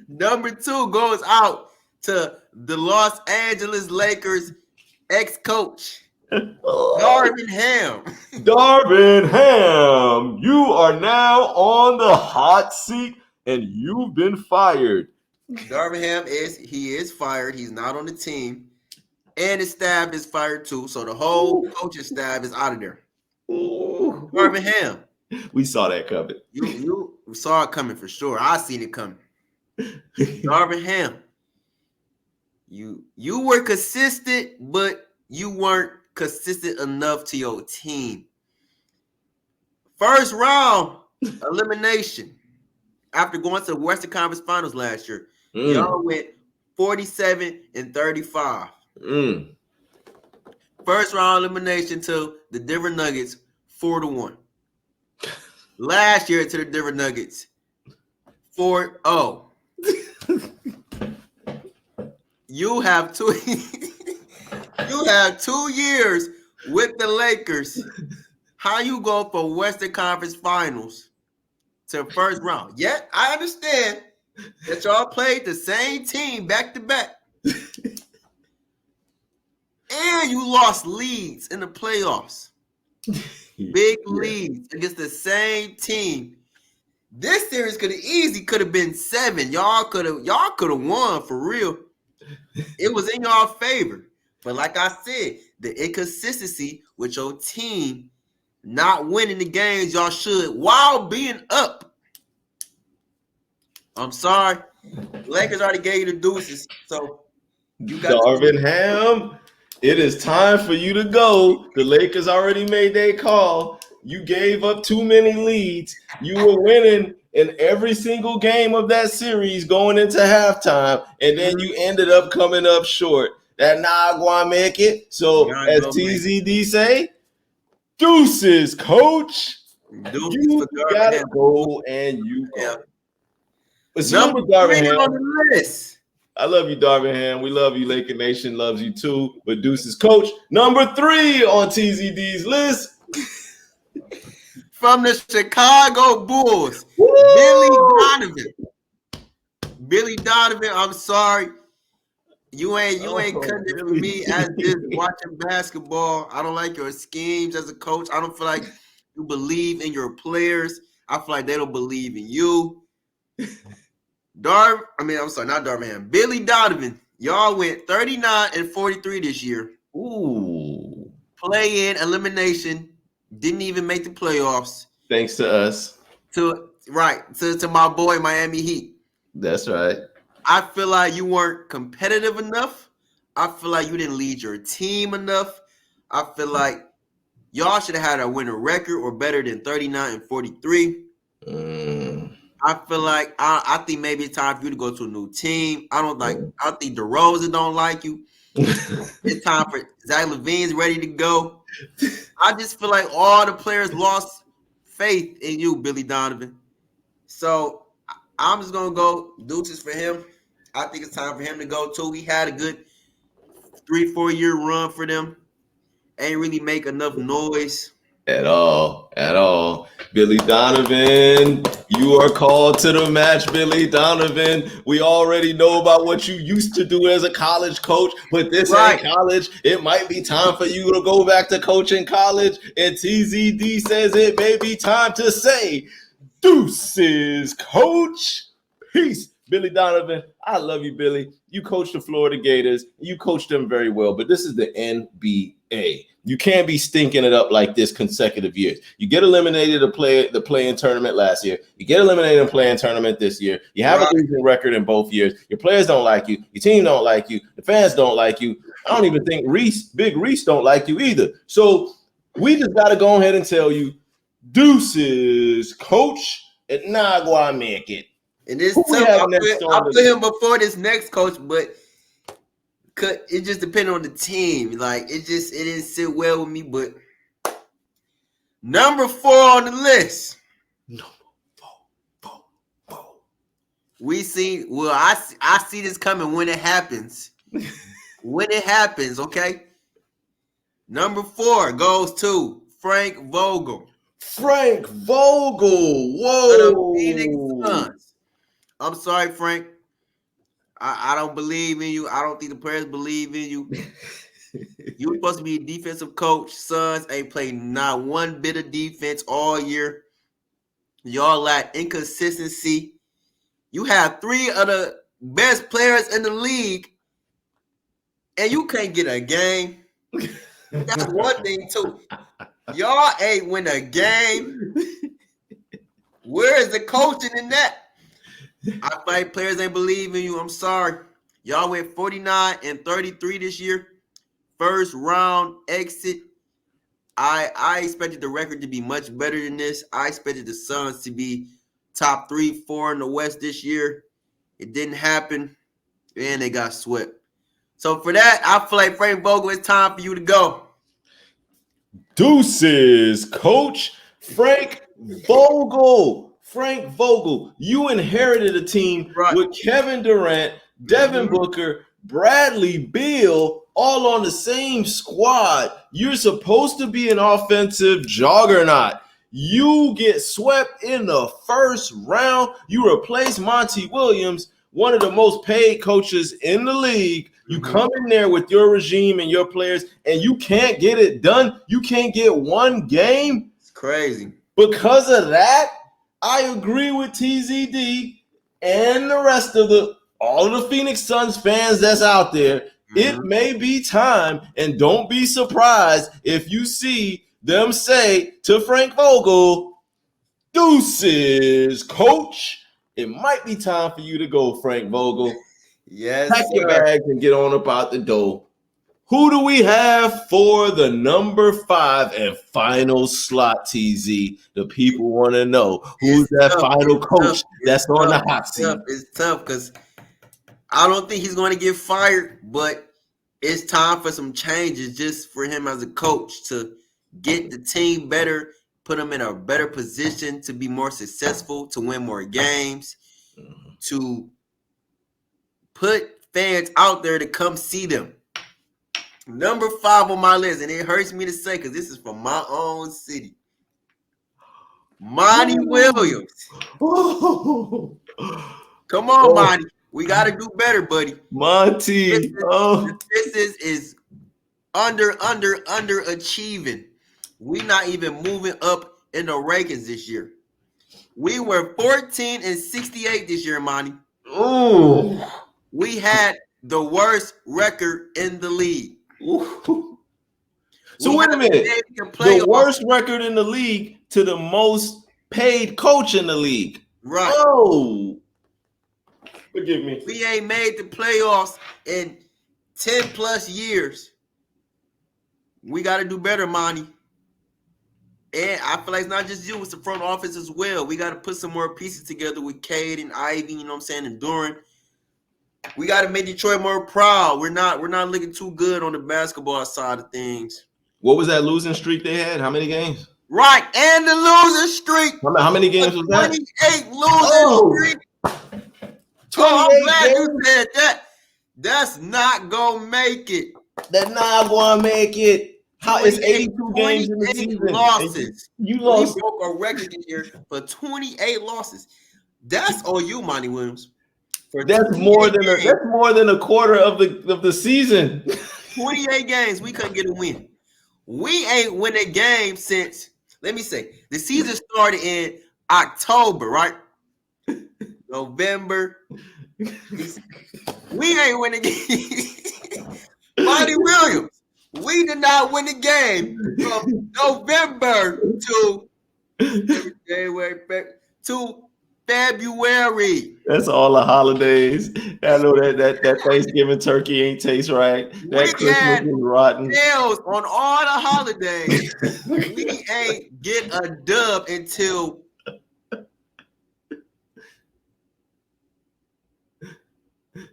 Number 2 goes out to the Los Angeles Lakers ex-coach, Darvin Ham. Darvin Ham, you are now on the hot seat and you've been fired. Darvin Ham is fired. He's not on the team. And his staff is fired too. So the whole coaching staff is out of there. Ooh. Darvin Ham. We saw that coming. You saw it coming for sure. I seen it coming. Darvin Ham. You were consistent, but you weren't consistent enough to your team. First round elimination after going to the Western Conference Finals last year. Y'all went 47-35. First round elimination to the Denver Nuggets 4-1. Last year to the Denver Nuggets 4-0. You have 2 years with the Lakers. How you go from Western Conference Finals to first round? Yet I understand that y'all played the same team back to back. And you lost leads in the playoffs. Big leads against the same team. This series could have been 7. Y'all could have won for real. It was in y'all favor. But like I said, the inconsistency with your team not winning the games y'all should while being up. I'm sorry. Lakers already gave you the deuces. So you got Darvin Ham, it is time for you to go. The Lakers already made their call. You gave up too many leads. You were winning in every single game of that series going into halftime, and then you ended up coming up short. That not gonna make it. So as TZD say, deuces, coach. You gotta go and you go. But number 3 on the list. I love you, Darvin Ham. We love you. Laker Nation loves you too. But deuces, coach. Number 3 on TZD's list. From the Chicago Bulls, Woo! Billy Donovan, I'm sorry. You ain't cutting it for me as just watching basketball. I don't like your schemes as a coach. I don't feel like you believe in your players. I feel like they don't believe in you. Not Darvin Ham. Billy Donovan, y'all went 39-43 this year. Ooh. Play-in elimination. Didn't even make the playoffs. Thanks to us. To my boy Miami Heat. That's right. I feel like you weren't competitive enough. I feel like you didn't lead your team enough. I feel like y'all should have had a winning record or better than 39-43. I feel like I think maybe it's time for you to go to a new team. I think DeRozan don't like you. It's time for Zach LaVine's ready to go. I just feel like all the players lost faith in you, Billy Donovan. So I'm just gonna go deuces for him. I think it's time for him to go too. He had a good 3-4 year run for them. Ain't really make enough noise. At all. Billy Donovan, you are called to the match, Billy Donovan. We already know about what you used to do as a college coach, but this ain't college. It might be time for you to go back to coaching college. And TZD says it may be time to say, deuces, coach. Peace. Billy Donovan, I love you, Billy. You coach the Florida Gators. You coach them very well, but this is the NBA. You can't be stinking it up like this consecutive years. You get eliminated the play-in tournament last year. You get eliminated in the play-in tournament this year. You have a losing record in both years. Your players don't like you. Your team don't like you. The fans don't like you. I don't even think Big Reese don't like you either. So we just got to go ahead and tell you, deuces, coach, and now go and make it. And this I put him before this next coach, but it just depended on the team. Like it didn't sit well with me. But number 4 on the list. Number 4. We see. Well, I see this coming when it happens. When it happens, okay. Number 4 goes to Frank Vogel. Frank Vogel. Whoa. The Phoenix Suns. I'm sorry, Frank. I don't believe in you. I don't think the players believe in you. You were supposed to be a defensive coach. Suns ain't played not one bit of defense all year. Y'all lack inconsistency. You have 3 of the best players in the league, and you can't get a game. That's one thing, too. Y'all ain't win a game. Where is the coaching in that? I feel like players ain't believe in you. I'm sorry. Y'all went 49-33 this year. First round exit. I expected the record to be much better than this. I expected the Suns to be top 3-4 in the West this year. It didn't happen, and they got swept. So for that, I feel like Frank Vogel, it's time for you to go. Deuces, coach. Frank Vogel. Frank Vogel, you inherited a team with Kevin Durant, Devin Booker, Bradley Beal, all on the same squad. You're supposed to be an offensive juggernaut. You get swept in the first round. You replace Monty Williams, one of the most paid coaches in the league. You come in there with your regime and your players, and you can't get it done. You can't get one game. It's crazy. Because of that, I agree with TZD and the rest of all of the Phoenix Suns fans that's out there. It may be time, and don't be surprised if you see them say to Frank Vogel, deuces, coach. It might be time for you to go, Frank Vogel. Yes, pack your bags and get on up out the door. Who do we have for the number 5 and final slot, TZ? The people want to know who's final coach that's on the hot seat. It's tough because I don't think he's going to get fired, but it's time for some changes just for him as a coach to get the team better, put them in a better position to be more successful, to win more games, to put fans out there to come see them. Number 5 on my list, and it hurts me to say because this is from my own city. Monty Williams. Come on, Monty. We got to do better, buddy. Monty. This is underachieving. We not even moving up in the rankings this year. We were 14-68 this year, Monty. Ooh. We had the worst record in the league. So wait a minute. The worst record in the league to the most paid coach in the league. Right. Oh. Forgive me. We ain't made the playoffs in 10 plus years. We got to do better, Monty. And I feel like it's not just you, it's the front office as well. We got to put some more pieces together with Cade and Ivy, you know what I'm saying, and Duran. We got to make Detroit more proud. We're not looking too good on the basketball side of things. What was that losing streak they had? How many games? Right, and the losing streak. How many games was that? 28 losing streak. Oh, I'm glad you said that. That's not gonna make it. That's not gonna make it. How it's 82 games in the 28 season. losses. You lost. We broke a record this year for 28 losses. That's on you, Monty Williams. That's more than a quarter of the season. 28 games, we couldn't get a win. We ain't win a game since, let me say, the season started in October, right? November. We ain't win a game. Monty Williams, we did not win the game from November to January to February. That's all the holidays. I know that Thanksgiving turkey ain't taste right. That Christmas is rotten. Sales on all the holidays. We ain't get a dub until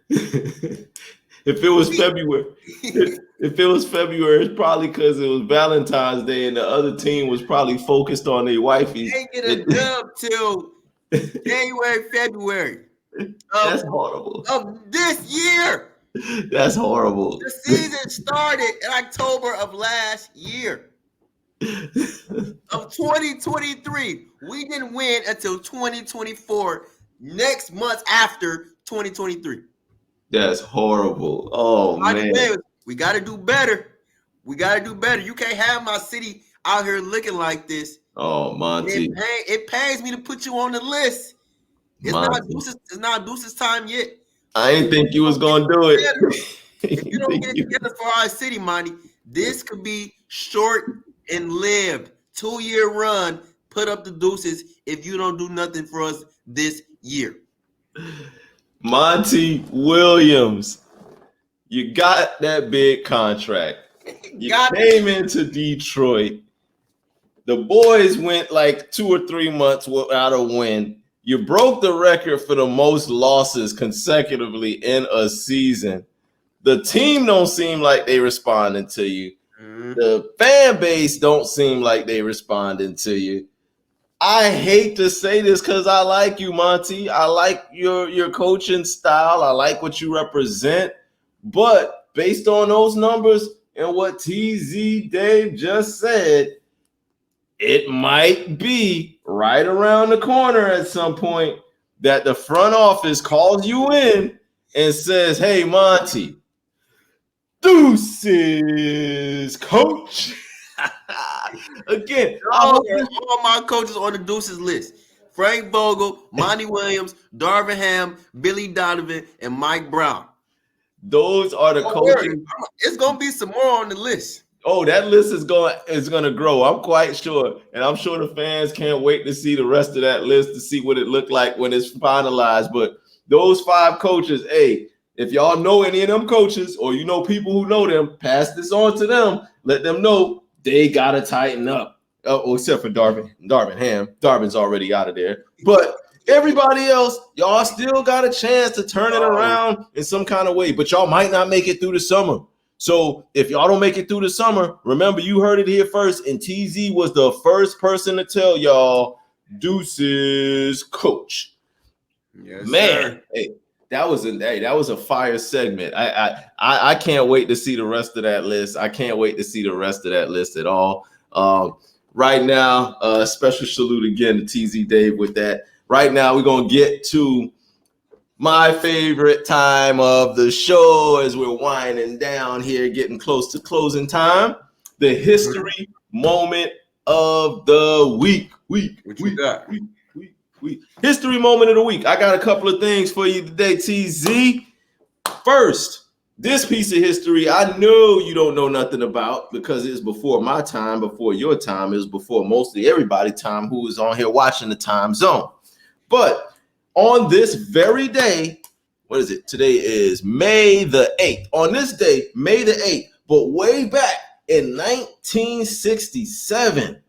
if it was February, it's probably because it was Valentine's Day and the other team was probably focused on their wifeys. They get a dub till January, February. That's horrible. Of this year. That's horrible. The season started in October of last year. Of 2023. We didn't win until 2024. Next month after 2023. That's horrible. Oh, man. We got to do better. We got to do better. You can't have my city out here looking like this. Oh, Monty. It pains me to put you on the list. It's not Deuce's time yet. I didn't think you was going to do it. If you don't get it together for our city, Monty, this could be short and lived. 2-year run. Put up the Deuces if you don't do nothing for us this year. Monty Williams, you got that big contract. You came into Detroit. The boys went like 2 or 3 months without a win. You broke the record for the most losses consecutively in a season. The team don't seem like they responding to you. Mm-hmm. The fan base don't seem like they responding to you. I hate to say this because I like you, Monty. I like your coaching style. I like what you represent. But based on those numbers and what TZ Dave just said, it might be right around the corner at some point that the front office calls you in and says, hey, Monty, Deuces, coach. Again, all my coaches on the Deuces list. Frank Vogel, Monty Williams, Darvin Ham, Billy Donovan, and Mike Brown. Those are the coaches. It's going to be some more on the list. Oh, that list is going to grow. I'm quite sure. And I'm sure the fans can't wait to see the rest of that list to see what it looked like when it's finalized. But those 5 coaches, hey, if y'all know any of them coaches or you know people who know them, pass this on to them. Let them know they got to tighten up. Oh, except for Darvin Ham. Darvin's already out of there. But everybody else, y'all still got a chance to turn it around in some kind of way. But y'all might not make it through the summer. So if y'all don't make it through the summer, remember you heard it here first, and TZ was the first person to tell y'all Deuces coach. Yes, man, sir. Hey, that was a fire segment. I can't wait to see the rest of that list. I can't wait to see the rest of that list at all. Right now, special salute again to TZ Dave with that. Right now, we're gonna get to my favorite time of the show as we're winding down here, getting close to closing time. The history moment of the week. History moment of the week. I got a couple of things for you today, TZ. First, this piece of history I know you don't know nothing about because it's before my time, before your time. It was before mostly everybody's time who was on here watching the time zone. But on this very day, what is it? Today is May the 8th. On this day, May the 8th, but way back in 1967,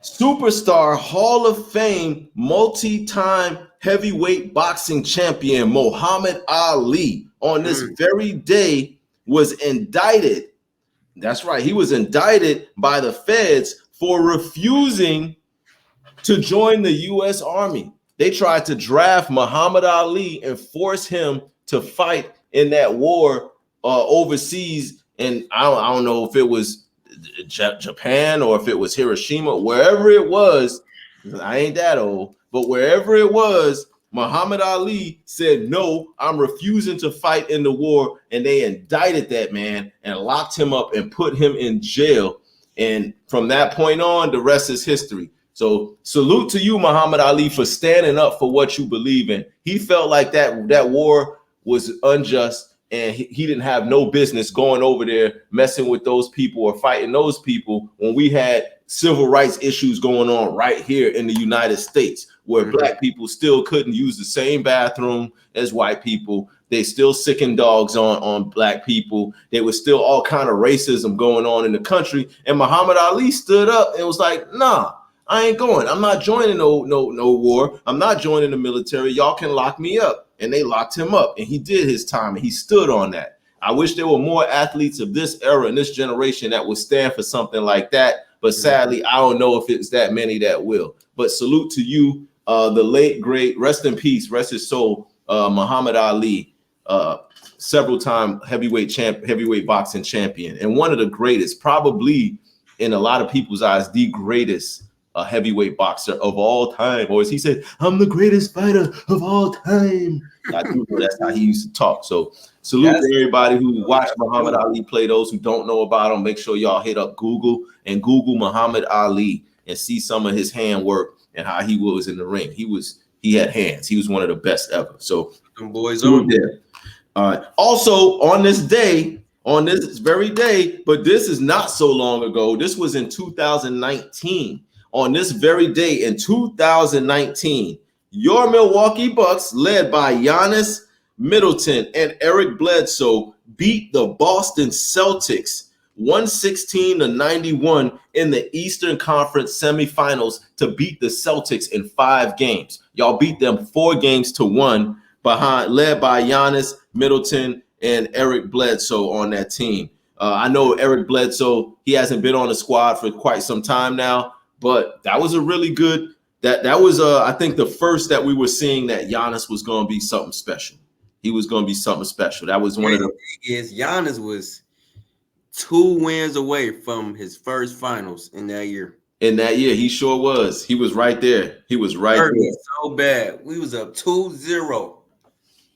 superstar Hall of Fame, multi-time heavyweight boxing champion Muhammad Ali on this very day was indicted. That's right. He was indicted by the feds for refusing to join the U.S. Army. They tried to draft Muhammad Ali and force him to fight in that war overseas and I don't know if it was Japan or if it was Hiroshima, wherever it was. I ain't that old, but wherever it was, Muhammad Ali said, no, I'm refusing to fight in the war. And they indicted that man and locked him up and put him in jail. And from that point on, the rest is history. So salute to you, Muhammad Ali, for standing up for what you believe in. He felt like that war was unjust, and he didn't have no business going over there messing with those people or fighting those people when we had civil rights issues going on right here in the United States, where black people still couldn't use the same bathroom as white people. They still sicking dogs on black people. There was still all kind of racism going on in the country. And Muhammad Ali stood up and was like, nah, I ain't going. I'm not joining no war. I'm not joining the military. Y'all can lock me up. And they locked him up, and he did his time, and he stood on that. I wish there were more athletes of this era and this generation that would stand for something like that. But sadly, I don't know if it's that many that will. But salute to you, the late, great, rest in peace, rest his soul, Muhammad Ali, several-time heavyweight boxing champion, and one of the greatest, probably in a lot of people's eyes, the greatest heavyweight boxer of all time. Or as he said, I'm the greatest fighter of all time. I do know that's how he used to talk. So salute to everybody who watched Muhammad Ali play. Those who don't know about him, make sure y'all hit up Google and Google Muhammad Ali and see some of his hand work and how he was in the ring. He had hands. He was one of the best ever. So boys on there. Also on this very day, but this is not so long ago. This was in 2019. On this very day in 2019, your Milwaukee Bucks, led by Giannis Middleton and Eric Bledsoe, beat the Boston Celtics 116-91 in the Eastern Conference semifinals to beat the Celtics in 5 games. Y'all beat them 4-1 led by Giannis Middleton and Eric Bledsoe on that team. I know Eric Bledsoe, he hasn't been on the squad for quite some time now, but that was a really good, that was I think the first that we were seeing that Giannis was going to be something special. He was going to be something special. That was one of the thing is, Giannis was 2 wins away from his first finals in that year. In that year, he sure was. He was right there. He was right there. So bad. We was up 2-0.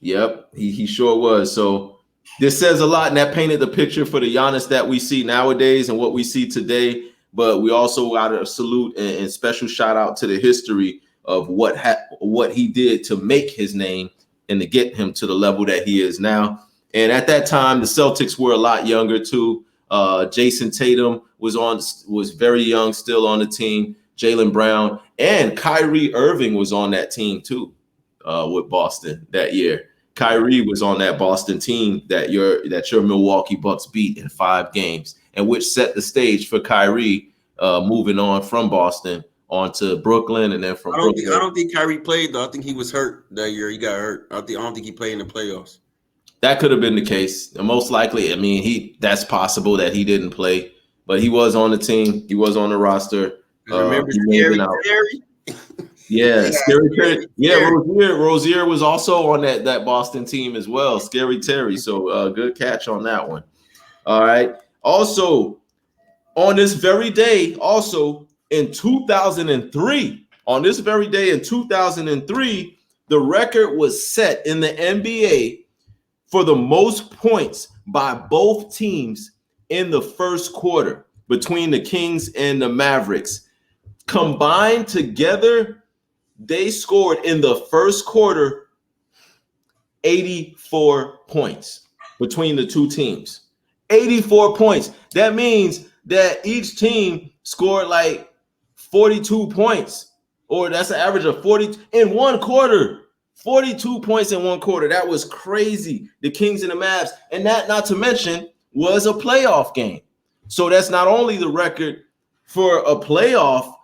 Yep, he sure was. So this says a lot, and that painted the picture for the Giannis that we see nowadays and what we see today. But we also got a salute and special shout out to the history of what he did to make his name and to get him to the level that he is now. And at that time, the Celtics were a lot younger too. Jason Tatum was very young, still on the team. Jaylen Brown and Kyrie Irving was on that team too, with Boston that year. Kyrie was on that Boston team that your Milwaukee Bucks beat in 5 games, and which set the stage for Kyrie moving on from Boston on to Brooklyn, and then from Brooklyn. I don't think Kyrie played though. I think he was hurt that year. He got hurt. I don't think he played in the playoffs. That could have been the case. Most likely, I mean, that's possible that he didn't play, but he was on the team. He was on the roster. Remember Scary Terry? Yeah, Scary Terry. Yeah, Rozier was also on that Boston team as well. Scary Terry. So good catch on that one. All right. Also, on this very day, also in 2003, the record was set in the NBA for the most points by both teams in the first quarter between the Kings and the Mavericks. Combined together, they scored in the first quarter 84 points between the two teams. 84 points. That means that each team scored like 42 points, or that's an average of 40 in one quarter. 42 points in one quarter. That was crazy. The Kings and the Mavs, and that, not to mention, was a playoff game. So that's not only the record for a playoff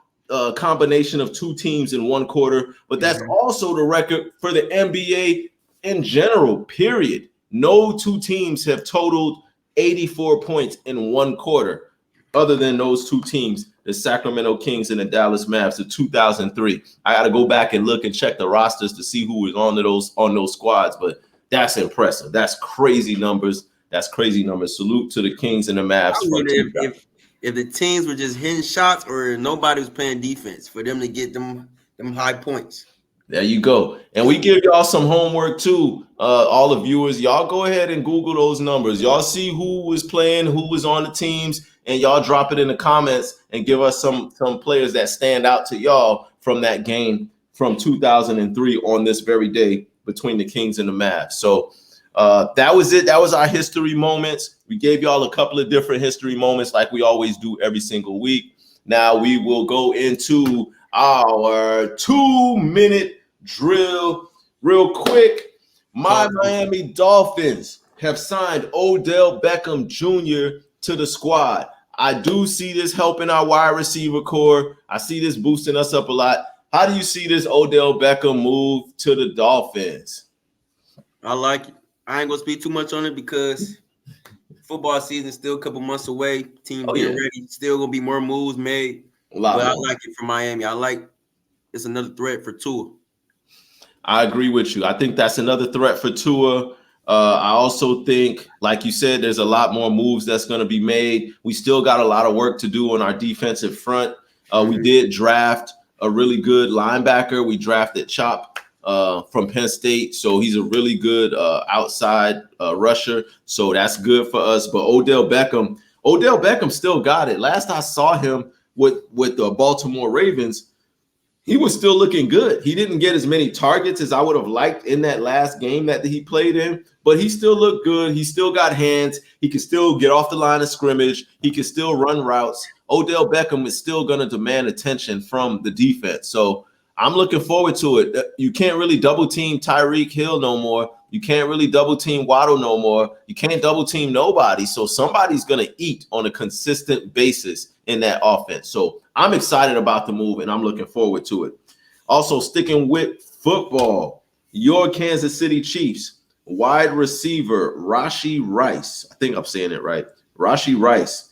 combination of two teams in one quarter, but that's also the record for the NBA in general, period. No two teams have totaled 84 points in one quarter other than those two teams, the Sacramento Kings and the Dallas Mavs of 2003. I got to go back and look and check the rosters to see who was on those squads, but that's impressive. That's crazy numbers. That's crazy numbers. Salute to the Kings and the Mavs I from wonder 2000. if the teams were just hitting shots or nobody was playing defense for them to get them high points. There you go. And we give y'all some homework too. All the viewers, y'all go ahead and Google those numbers. Y'all see who was playing, who was on the teams, and y'all drop it in the comments and give us some players that stand out to y'all from that game from 2003 on this very day between the Kings and the Mavs. So that was it. That was our history moments. We gave y'all a couple of different history moments like we always do every single week. Now we will go into our 2-minute drill real quick. My Miami Dolphins have signed Odell Beckham Jr. to the squad. I do see this helping our wide receiver core. I see this boosting us up a lot. How do you see this Odell Beckham move to the Dolphins? I like it. I ain't gonna speak too much on it because football season is still a couple months away. Team getting ready. Still gonna be more moves made. But I like it for Miami. I like it's another threat for Tua. I agree with you. I think that's another threat for Tua. I also think, like you said, there's a lot more moves that's going to be made. We still got a lot of work to do on our defensive front. We did draft a really good linebacker. We drafted Chop from Penn State. So he's a really good outside rusher. So that's good for us. But Odell Beckham still got it. Last I saw him with the Baltimore Ravens, he was still looking good. He didn't get as many targets as I would have liked in that last game that he played in, but he still looked good. He still got hands. He can still get off the line of scrimmage. He can still run routes. Odell Beckham is still going to demand attention from the defense. So I'm looking forward to it. You can't really double team Tyreek Hill no more. You can't really double team Waddle no more. You can't double team nobody. So somebody's going to eat on a consistent basis in that offense. So I'm excited about the move and I'm looking forward to it. Also, sticking with football, your Kansas City Chiefs wide receiver Rashee Rice, I think I'm saying it right. Rashee Rice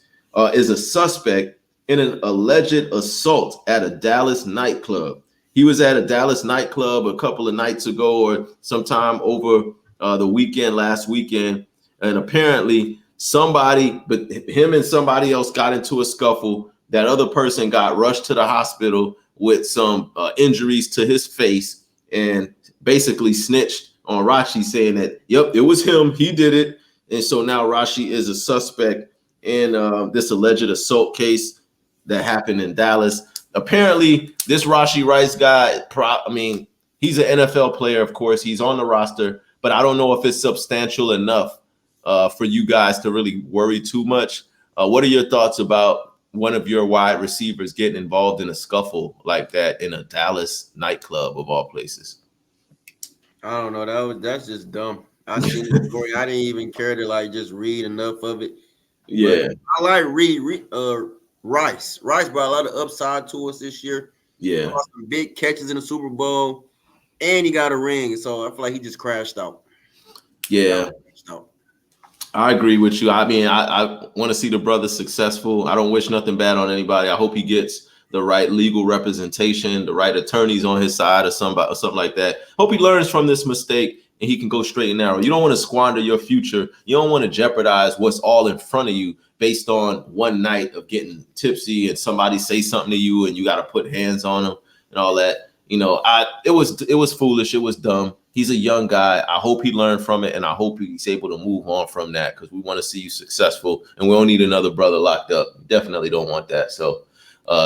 is a suspect in an alleged assault at a Dallas nightclub. He was at a Dallas nightclub a couple of nights ago or sometime over the weekend, last weekend. And apparently but him and somebody else got into a scuffle. That other person got rushed to the hospital with some injuries to his face and basically snitched on Rashee saying that, yep, it was him. He did it. And so now Rashee is a suspect in this alleged assault case that happened in Dallas. Apparently, this Rashee Rice guy, he's an NFL player, of course. He's on the roster, but I don't know if it's substantial enough for you guys to really worry too much. What are your thoughts about one of your wide receivers getting involved in a scuffle like that in a Dallas nightclub of all places? I don't know. That's just dumb. I seen the story. I didn't even care to just read enough of it. Yeah, but I like Rice. Rice brought a lot of upside to us this year. Yeah, brought some big catches in the Super Bowl, and he got a ring. So I feel like he just crashed out. Yeah. I agree with you. I mean, I want to see the brother successful. I don't wish nothing bad on anybody. I hope he gets the right legal representation, the right attorneys on his side or something like that. Hope he learns from this mistake and he can go straight and narrow. You don't want to squander your future. You don't want to jeopardize what's all in front of you based on one night of getting tipsy and somebody say something to you and you got to put hands on them and all that. You know, it was foolish. It was dumb. He's a young guy. I hope he learned from it, and I hope he's able to move on from that because we want to see you successful, and we don't need another brother locked up. Definitely don't want that. So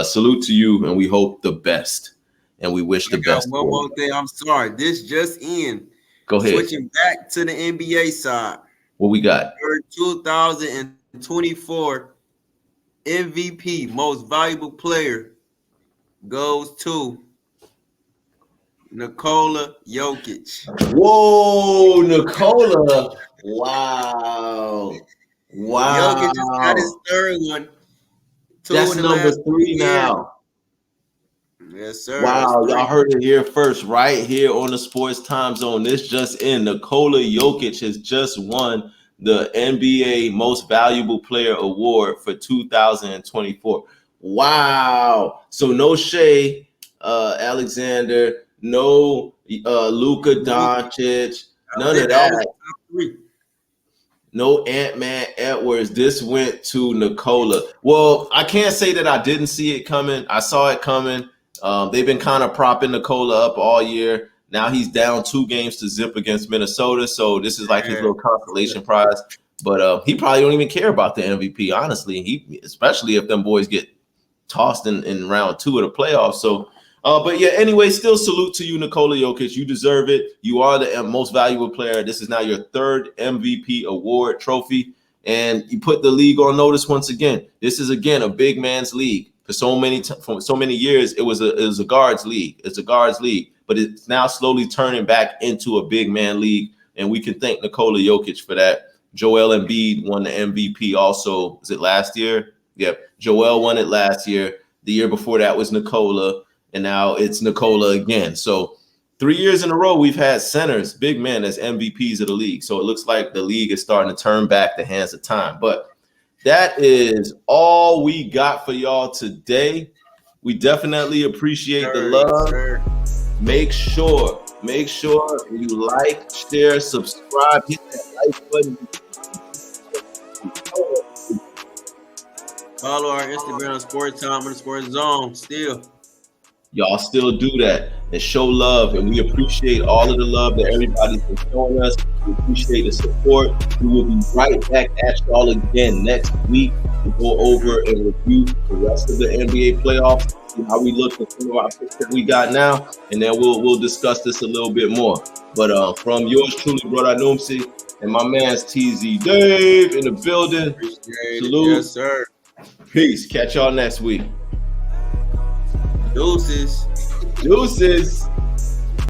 salute to you, and we hope the best, and we wish the best. One more thing. I'm sorry. This just in. Go ahead. Switching back to the NBA side. What we got? 2024 MVP, most valuable player, goes to Nikola Jokic. Whoa, Nikola. Wow. Jokic just got his third one. That's number 3 now. Yes, sir. Wow, y'all heard it here first, right here on the Sports Time Zone. This just in. Nikola Jokic has just won the NBA Most Valuable Player Award for 2024. Wow. So no Shea Alexander, no Luka Doncic, none of that. No Ant-Man Edwards. This went to Nikola. Well, I can't say that I didn't see it coming. I saw it coming. They've been kind of propping Nikola up all year. Now he's down 2 games to zip against Minnesota. So this is like his little consolation prize. But he probably don't even care about the MVP, honestly. Especially if them boys get tossed in round 2 of the playoffs. So but yeah, anyway, still salute to you, Nikola Jokic. You deserve it. You are the most valuable player. This is now your 3rd MVP award trophy. And you put the league on notice once again. This is, again, a big man's league. For so many years, it was a guards league. It's a guards league. But it's now slowly turning back into a big man league. And we can thank Nikola Jokic for that. Joel Embiid won the MVP also. Was it last year? Yep. Joel won it last year. The year before that was Nikola. And now it's Nikola again. So 3 years in a row, we've had centers, big men, as MVPs of the league. So it looks like the league is starting to turn back the hands of time. But that is all we got for y'all today. We definitely appreciate the love. Sure. Make sure you like, share, subscribe, hit that like button. Follow our Instagram, SportsTime_Zone. Still. Y'all still do that and show love, and we appreciate all of the love that everybody's been showing us. We appreciate the support. We will be right back at y'all again next week to go over and review the rest of the NBA playoffs, see how we look at some of our picks that we got now, and then we'll discuss this a little bit more. But from yours truly, brother Noomsi, and my man's TZ Dave in the building. Salute. Yes, sir. Peace. Catch y'all next week. Deuces. Deuces.